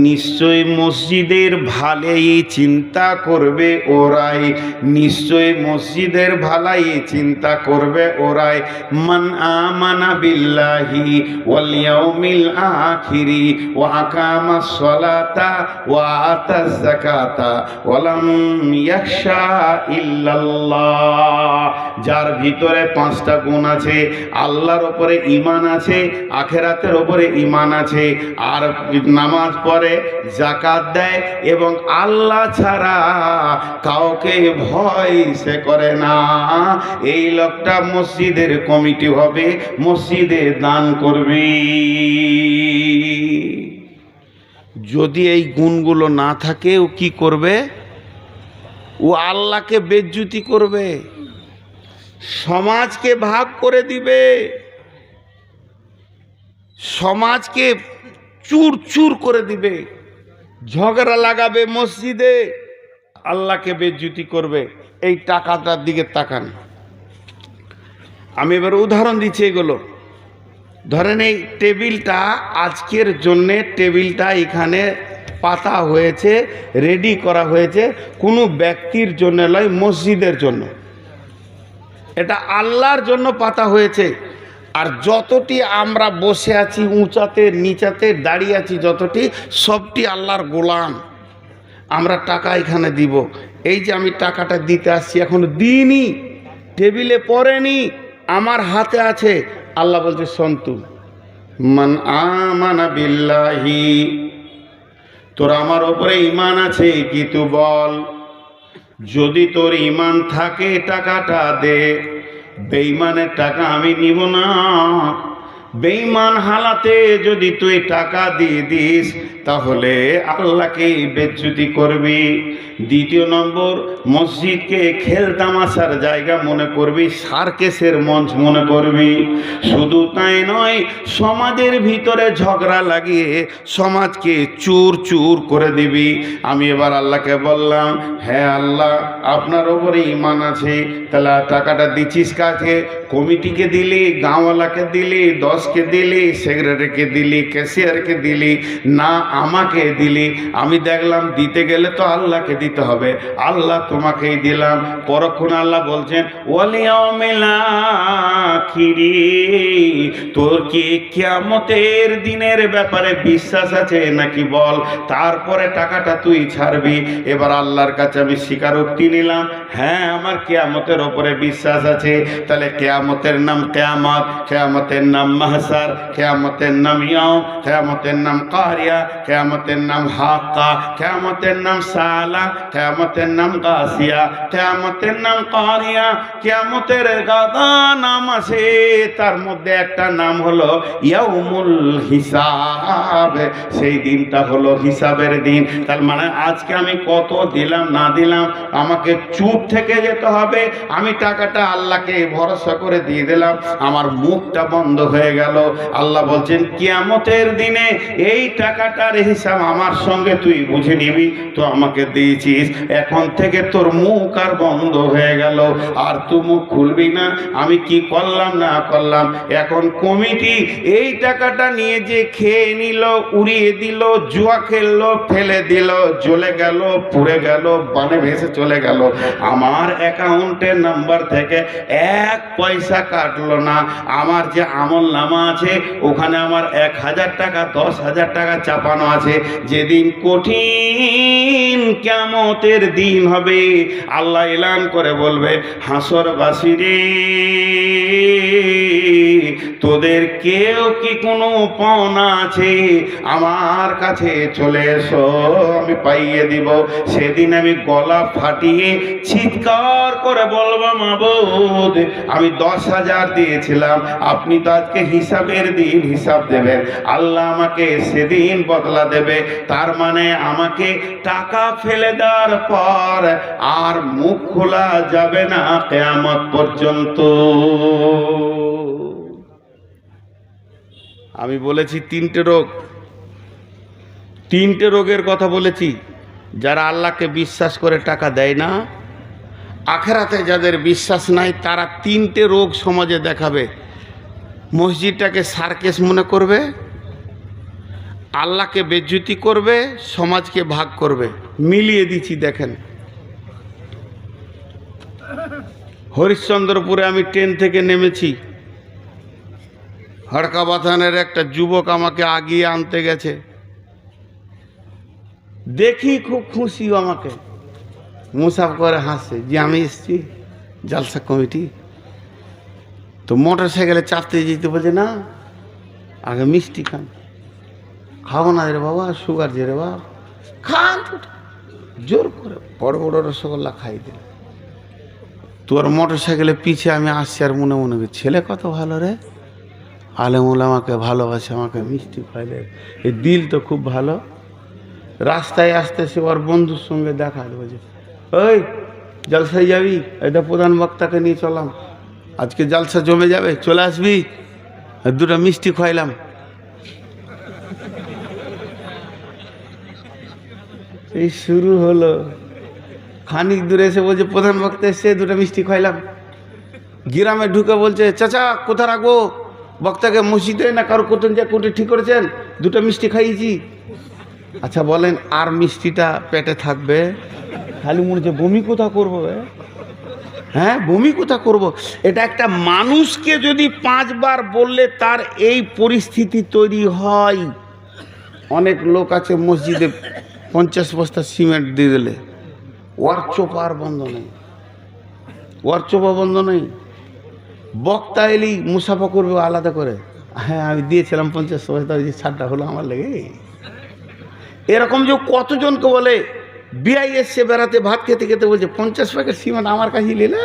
নিশ্চয় মসজিদের ভালাই চিন্তা করবে ওরাই, নিশ্চয় মসজিদের ভালাই চিন্তা করবে ওরাই। মান আমানা বিল্লাহি ওয়াল ইয়াউমিল আখিরি ওয়া আকামাস সালাতা ওয়া আতাজ যাকাতা ওয়া লাম ইয়াখশা ইল্লাল্লাহ। যার ভিতরে 5টা গুণ আছে, আল্লাহর উপরে ঈমান আছে, আখিরাতের উপরে ঈমান আছে, আর নামাজ পড়ে, যাকাত দেয় এবং আল্লাহ ছাড়া কাউকে ভয় সে করে না, এই লোকটা মসজিদের কমিটি হবে, মসজিদে দান করবে। যদি এই গুণগুলো না থাকে ও কি করবে? ও আল্লাহকে বেজ্জুতি করবে, সমাজকে ভাগ করে দিবে, সমাজকে চুর চুর করে দিবে, ঝগড়া লাগাবে মসজিদে, আল্লাহকে বেজ্জুতি করবে। এই টাকাটার দিকে তাকান। আমি এবার উদাহরণ দিচ্ছি এগুলো। ধরেন এই টেবিলটা আজকের জন্যে, টেবিলটা এখানে পাতা হয়েছে, রেডি করা হয়েছে কোনো ব্যক্তির জন্য নয়, মসজিদের জন্য। এটা আল্লাহর জন্য পাতা হয়েছে। আর যতটি আমরা বসে আছি, উঁচাতে নিচাতে দাঁড়িয়ে আছি, যতটি সবটি আল্লাহর গোলাম। আমরা টাকা এখানে দিব, এই যে আমি টাকাটা দিতে আসছি এখনো দিইনি, টেবিলে পড়েনি, আমার হাতে আছে। আল্লাহ বলছে সন্তু, মান আমানা বিল্লাহি, তোর আমার উপরে ঈমান আছে কি তুই বল। যদি তোর ঈমান থাকে টাকাটা দে, বেঈমানের টাকা আমি নিব না। বেঈমান হালাতে যদি তুই টাকা দিয়ে দিস তাহলে আল্লাহকে বেজ্জতি করবি। দ্বিতীয় নম্বর, মসজিদকে খেলতামাশার জায়গা মনে করবি, সার্কেসের মঞ্চ মনে করবি। শুধু তাই নয়, সমাজের ভিতরে ঝগড়া লাগিয়ে সমাজকে চুর চুর করে দিবি। আমি এবার আল্লাহকে বললাম, হ্যাঁ আল্লাহ, আপনার ওপরে ঈমান আছে, তাহলে টাকাটা দিচ্ছিস কাকে? কমিটিকে দিলি, গাঁওয়ালাকে দিলি, 10কে দিলি, সেক্রেটারিকে দিলি, ক্যাশিয়ারকে দিলি, না আমাকে দিলি? আমি দেখলাম দিতে গেলে তো আল্লাহকে দিতে হবে, আল্লাহ তোমাকেই দিলাম। পরক্ষণে আল্লাহ বলছেন, ওয়ালিয়াউমিল আখিরি, তোর কি কিয়ামতের দিনের ব্যাপারে বিশ্বাস আছে নাকি বল, তারপরে টাকাটা তুই ছাড়বি। এবার আল্লাহর কাছে আমি স্বীকারোক্তি নিলাম, হ্যাঁ আমার কিয়ামতের ওপরে বিশ্বাস আছে। তাহলে কিয়ামতের নাম কিয়ামত, কিয়ামতের নাম মাহশার, কিয়ামতের নাম ইয়াউম, কিয়ামতের নাম কারিয়া, কিয়ামতের নাম হাক্কা, কিয়ামতের নাম সালা, কিয়ামতের নাম গাসিয়া, কিয়ামতের নাম কারিয়া। কিয়ামতের গাদা নাম আছে, তার মধ্যে একটা নাম হলো ইয়াউমুল হিসাব। সেই দিনটা হলো হিসাবের দিন। তার মানে আজকে আমি কত দিলাম না দিলাম আমাকে চুপ থেকে যেতে হবে। আমি টাকাটা আল্লাহকে ভরসা করে দিয়ে দিলাম, আমার মুখটা বন্ধ হয়ে গেল। আল্লাহ বলছেন, কিয়ামতের দিনে এই টাকাটার হিসাব আমার সঙ্গে তুই বুঝে নিবি। তো আমাকে দিয়েছিস, এখন থেকে তোর মুখ আর বন্ধ হয়ে গেল, আর তুই মুখ খুলবি না। আমি কি করলাম না করলাম, এখন কমিটি এই টাকাটা নিয়ে যে খেয়ে নিল, উড়িয়ে দিল, জুয়া খেললো, ফেলে দিল, জ্বলে গেল, পুড়ে গেল, বানে ভেসে চলে গেল। আমার অ্যাকাউন্টের নাম্বার থেকে 1 পয়সা কাটলো না। আমার যে আমল নামা আছে ওখানে আমার 1000 টাকা, 10,000 টাকা চাপানো আছে। যেদিন কঠিন কিয়ামতের দিন হবে, আল্লাহ এলান করে বলবে, হাসরবাসীরে, তোদের কেউ কি কোনো পাওনা আছে, আমার কাছে চলে এসো, আমি পাইয়ে দিব। সেদিন আমি গলা ফাটিয়ে চিৎকার করে বলবো, মাবুদ আমি 10,000 দিয়েছিলাম, আপনি তো আজকে হিসাবের দিন হিসাব দেবেন, আল্লাহ আমাকে সেদিন বদলা দেবে। তার মানে আমাকে টাকা ফেলে দেওয়ার পর আর মুখ খোলা যাবে না কিয়ামত পর্যন্ত। আমি বলেছি 3টে রোগ, 3টে রোগের কথা বলেছি। যারা আল্লাহকে বিশ্বাস করে টাকা দেয় না, আখেরাতে যাদের বিশ্বাস নাই, তারা 3টে রোগ সমাজে দেখাবে। মসজিদটাকে সার্কেস মনে করবে, আল্লাহকে বেজ্জতি করবে, সমাজকে ভাগ করবে। মিলিয়ে দিচ্ছি দেখেন। হরিশ্চন্দ্রপুরে আমি ট্রেন থেকে নেমেছি, হড়কাবাথানের একটা যুবক আমাকে আগিয়ে আনতে গেছে, দেখি খুব খুশি, আমাকে মুসাফ করে হাসছে যে আমি এসছি জালসা কমিটি। তো মোটর সাইকেলে চাপতে যেতে বলছে, না আগে মিষ্টি খান। খাবো না রে বাবা, সুগার যে রে বাবা, খান। জোর করে বড় বড় রসগোল্লা খাই দিল। তোর মোটর সাইকেলে পিছিয়ে আমি আসছি, আর মনে মনে ছেলে কত ভালো রে, আলেমুল আমাকে ভালোবাসে, আমাকে মিষ্টি খাইলে, এই দিল তো খুব ভালো। রাস্তায় আসতে সে ওর বন্ধুর সঙ্গে দেখা বলছে, ওই জলসায় যাবি, এটা প্রধান বক্তাকে নিয়ে চললাম, আজকে জলসা জমে যাবে, চলে আসবি, 2টা মিষ্টি খাইলাম। এই শুরু হলো। খানিক দূরে এসে বলছে, প্রধান বক্তা এসে 2টা মিষ্টি খাইলাম। গ্রামে ঢুকে বলছে, চাচা কোথা রাখবো বক্তাকে, মসজিদে না কারো কোটে ঠিক করেছেন, 2টা মিষ্টি খাইয়েছি। আচ্ছা বলেন, আর মিষ্টিটা পেটে থাকবে? খালি মনে হচ্ছে বমি কোথা করবো, হ্যাঁ বমি কোথা করবো। এটা একটা মানুষকে যদি 5 বার বললে তার এই পরিস্থিতি তৈরি হয়। অনেক লোক আছে মসজিদে 50 বস্তা সিমেন্ট দিয়ে দিলে ওর চোপার বন্ধ নেই, ওর চোপা বন্ধ নেই। বক্তা এলি মুসাফা করবে আলাদা করে, হ্যাঁ আমি দিয়েছিলাম 50 পয়সা, ওই যে ছাড়টা হলো আমার লেগে। এরকম যে কতজনকে বলে বিআই এসছে বেড়াতে, ভাত খেতে খেতে বলছে 50 প্যাকেট সিমেন্ট আমার কাছে নিলে।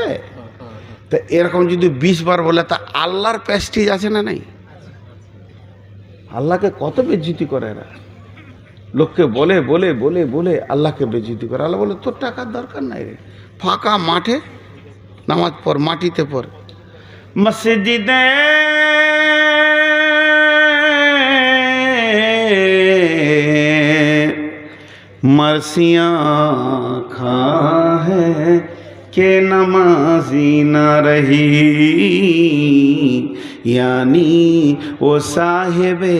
তা এরকম যদি 20 বার বলে, তা আল্লাহর প্রেস্টিজ আছে না নাই? আল্লাহকে কত বেজ্জতি করে এরা, লোককে বলে বলে বলে বলে আল্লাহকে বেজ্জতি করে। আল্লাহ বলে তোর টাকার দরকার নাই রে, ফাঁকা মাঠে নামাজ পড়, মাটিতে পড়। মসজিদে मर्सियाँ खा है के नमाजी न रही, यानी वो साहिबे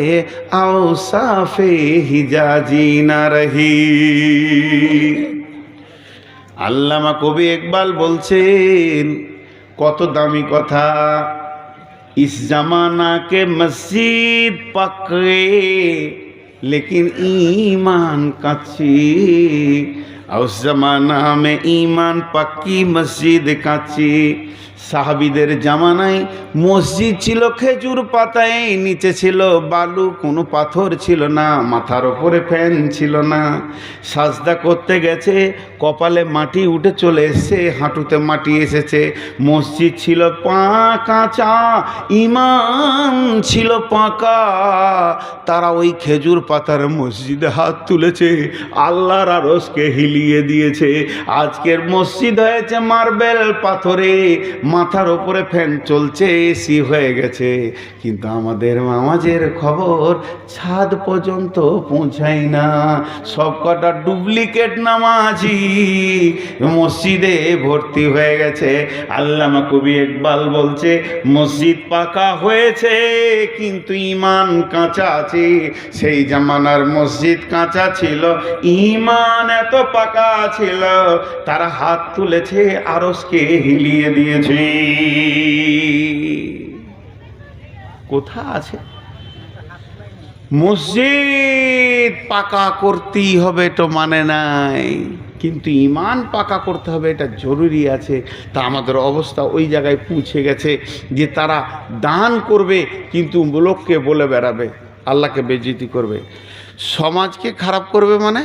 औसाफे हिजाजी न रही। আল্লামা কবি ইকবাল বলছেন, কত দামি কথা। इस जमाना के मस्जिद पक्के लेकिन ईमान कच्ची, और उस जमाना में ईमान पक्की मस्जिद कच्ची। সাহাবীদের জামানায় মসজিদ ছিল খেজুর পাতায়, নিচে ছিল বালু, কোনো পাথর ছিল না, মাথার ওপরে ফ্যান ছিল না। সাজদা করতে গেছে, কপালে মাটি উঠে চলে এসেছে, হাঁটুতে মাটি এসেছে। মসজিদ ছিল কাঁচা, ইমান ছিল পাকা। তারা ওই খেজুর পাতার মসজিদে হাত তুলেছে, আল্লাহর আরশকে হিলিয়ে দিয়েছে। আজকের মসজিদ হয়েছে মার্বেল পাথরে, মাথার ওপরে ফ্যান চলছে, এসি হয়ে গেছে, কিন্তু আমাদের নামাজের খবর ছাদ পর্যন্ত পৌঁছায় না। সব কটা ডুপ্লিকেট নামাজি মসজিদে ভর্তি হয়ে গেছে। আল্লামা কবি ইকবাল বলছে, মসজিদ পাকা হয়েছে কিন্তু ইমান কাঁচা আছে। সেই জামানার মসজিদ কাঁচা ছিল, ইমান এত পাকা ছিল, তারা হাত তুলেছে, আরশকে হিলিয়ে দিয়েছে। কোথা আছে? মসজিদ পাকা করতেই হবে তো মানে নাই, কিন্তু ইমান পাকা করতে হবে, এটা জরুরি আছে। তা আমাদের অবস্থা ওই জায়গায় পৌঁছে গেছে যে তারা দান করবে কিন্তু লোককে বলে বেড়াবে, আল্লাহকে বেজ্জতি করবে, সমাজকে খারাপ করবে। মানে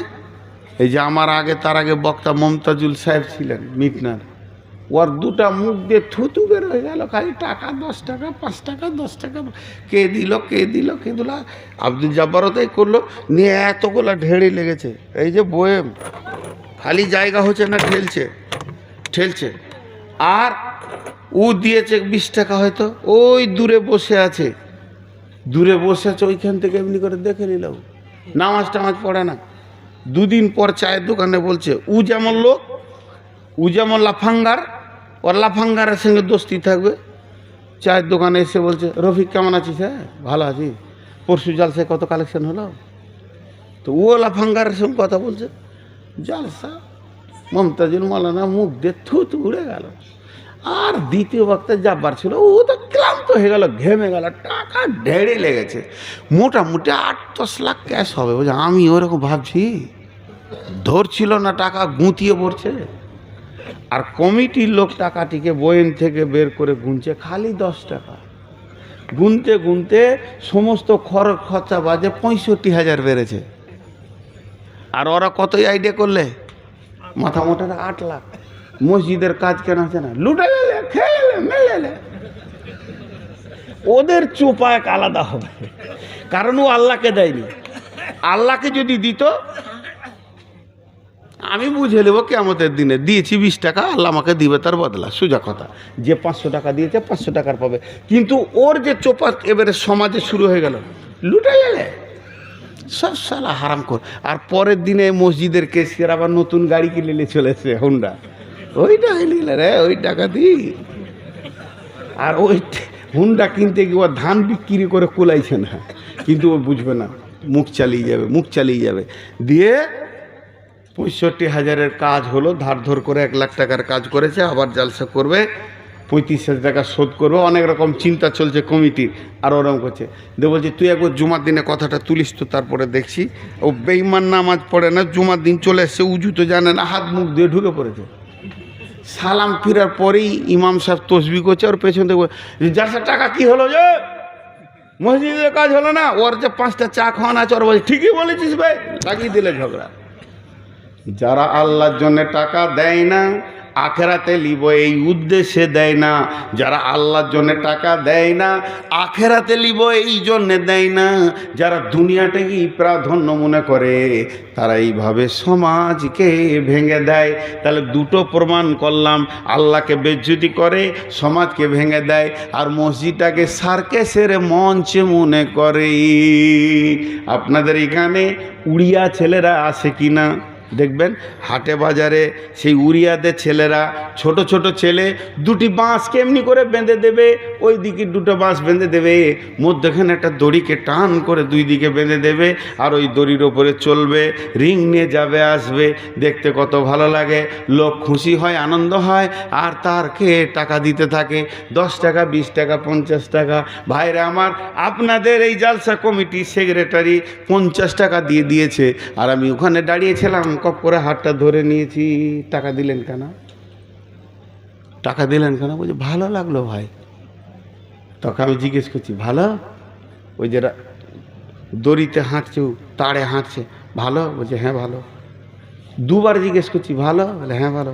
এই যে আমার আগে, তার আগে বক্তা মমতাজুল সাহেব ছিলেন মিটনার, ওর দুটা মুখ দিয়ে থুতু বের হয়ে গেল, খালি টাকা 10 টাকা 5 টাকা 10 টাকা, কে দিল কে দিল কে দিল। আব্দুল জব্বারও তাই করলো, নিয়ে এতগুলো ঢেড়ি লেগেছে। এই যে বয়েম খালি জায়গা হচ্ছে না, ঠেলছে ঠেলছে। আর ও দিয়েছে 20 টাকা, হয়তো ওই দূরে বসে আছে, দূরে বসে আছে, ওইখান থেকে এমনি করে দেখে নিল, নামাজ টামাজ পড়ে না। দুদিন পর চায়ের দোকানে বলছে, ও যেমন লোক, ও যেমন লাফাঙ্গার, ওর লাফাঙ্গারের সঙ্গে দোস্তি থাকবে। চায়ের দোকানে এসে বলছে, রফিক কেমন আছিস? হ্যাঁ ভালো আছি, পরশু জালসা কত কালেকশন হলো? তো ও লাফাঙ্গারের সঙ্গে কথা বলছে, জালসা মমতাজুল মৌলানা মুখ দিয়ে থুতু উড়ে গেল। আর দ্বিতীয় বক্তা যাবার ছিল, ও তো ক্লান্ত হয়ে গেল, ঘেমে গেল, টাকা ঢেড়ে লেগেছে, মোটামুটি 8-10 লাখ ক্যাশ হবে। বলছে আমি ওরকম ভাবছি, ধরছিল না, টাকা গুঁতিয়ে পড়ছে। আর কমিটির লোক টাকাটিকে বয়েন থেকে বের করে গুনছে, খালি 10 টাকা। গুনতে গুনতে সমস্ত খরচ খরচা বাজে 65,000 বেড়েছে। আর ওরা কতই আইডিয়া করলে, মাথা মোটা 8 লাখ। মসজিদের কাজ কেন আছে না, লুটে গেলে খেলে মেলে। ওদের চোপা এক আলাদা হবে, কারণ ও আল্লাহকে দেয়নি। আল্লাহকে যদি দিত, আমি বুঝে নেবো কিয়ামতের দিনে দিয়েছি 20 টাকা, আল্লাহ আমাকে দিবে তার বদলা, সোজা কথা। যে 500 টাকা দিয়েছে 500 টাকার পাবে। কিন্তু ওর যে চোপা এবারে সমাজে শুরু হয়ে গেল, লুটে গেলে সব সালা হারাম কর। আর পরের দিনে মসজিদের কেসিয়ার আবার নতুন গাড়ি কিনে চলেছে, হোন্ডা। ওই টাকা নিলে রে, ওই টাকা দিই। আর ওই হুন্ডা কিনতে গিয়ে ও ধান বিক্রি করে কুলাইছে না, কিন্তু ও বুঝবে না, মুখ চালিয়ে যাবে, মুখ চালিয়ে যাবে। দিয়ে 65,000-এর কাজ হলো, ধার ধর করে 1 লাখ টাকার কাজ করেছে, আবার জালসা করবে, 35,000 টাকা শোধ করবে। অনেক রকম চিন্তা চলছে কমিটির। আর ওরকম করছে, দে বলছে তুই একবার জুমার দিনে কথাটা তুলিস তো, তারপরে দেখছি। ও বেঈমান নামাজ পড়ে না, জুমার দিন চলে এসছে, উজু তো জানে না, হাত মুখ দিয়ে ঢুকে পড়েছে। সালাম ফিরার পরেই ইমাম সাহেব তসবি করছে, ওর পেছন থেকে জালসার টাকা কি হলো যে মসজিদের কাজ হলো না, ওর যে 5টা চা খাওয়ানো আছে, ওর বলছে ঠিকই বলেছিস ভাই, লাগিয়ে দিলে ঝগড়া। যারা আল্লাহর জন্য টাকা দেয় না, আখেরাতে লিব এই উদ্দেশ্যে দেয় না। যারা আল্লাহর জন্য টাকা দেয় না, আখেরাতে লিব এই জন্যে দেয় না। যারা দুনিয়াটাকেই প্রাধান্য মনে করে, তারা এইভাবে সমাজকে ভেঙে দেয়। তাহলে দুটো প্রমাণ করলাম, আল্লাহকে বেজ্জতি করে, সমাজকে ভেঙে দেয়, আর মসজিদটাকে সার্কেসের মঞ্চ মনে করে। আপনাদের এখানে উড়িয়া ছেলেরা আসে কি না দেখবেন, হাটে বাজারে সেই উড়িয়াদের ছেলেরা, ছোট ছোট ছেলে, দুটি বাঁশ কেমনি করে বেঁধে দেবে, ওই দিকে দুটো বাঁশ বেঁধে দেবে, মধ্যখানে একটা দড়িকে টান করে দুই দিকে বেঁধে দেবে, আর ওই দড়ির ওপরে চলবে, রিং নিয়ে যাবে আসবে, দেখতে কত ভালো লাগে, লোক খুশি হয়, আনন্দ হয়, আর তারকে টাকা দিতে থাকে, 10 টাকা, 20 টাকা, 50 টাকা। ভাইরা আমার, আপনাদের এই জালসা কমিটি সেক্রেটারি 50 টাকা দিয়ে দিয়েছে, আর আমি ওখানে দাঁড়িয়েছিলাম, কপ করে হাতটা ধরে নিয়েছি। টাকা দিলেন কেন? টাকা দিলেন কেন? বলছে ভালো লাগলো ভাই। তখন আমি জিজ্ঞেস করছি ভালো? ওই যে দড়িতে হাঁটছে, তাড়ে হাঁটছে, ভালো? বলছে হ্যাঁ ভালো। দুবার জিজ্ঞেস করছি ভালো? বলে হ্যাঁ ভালো।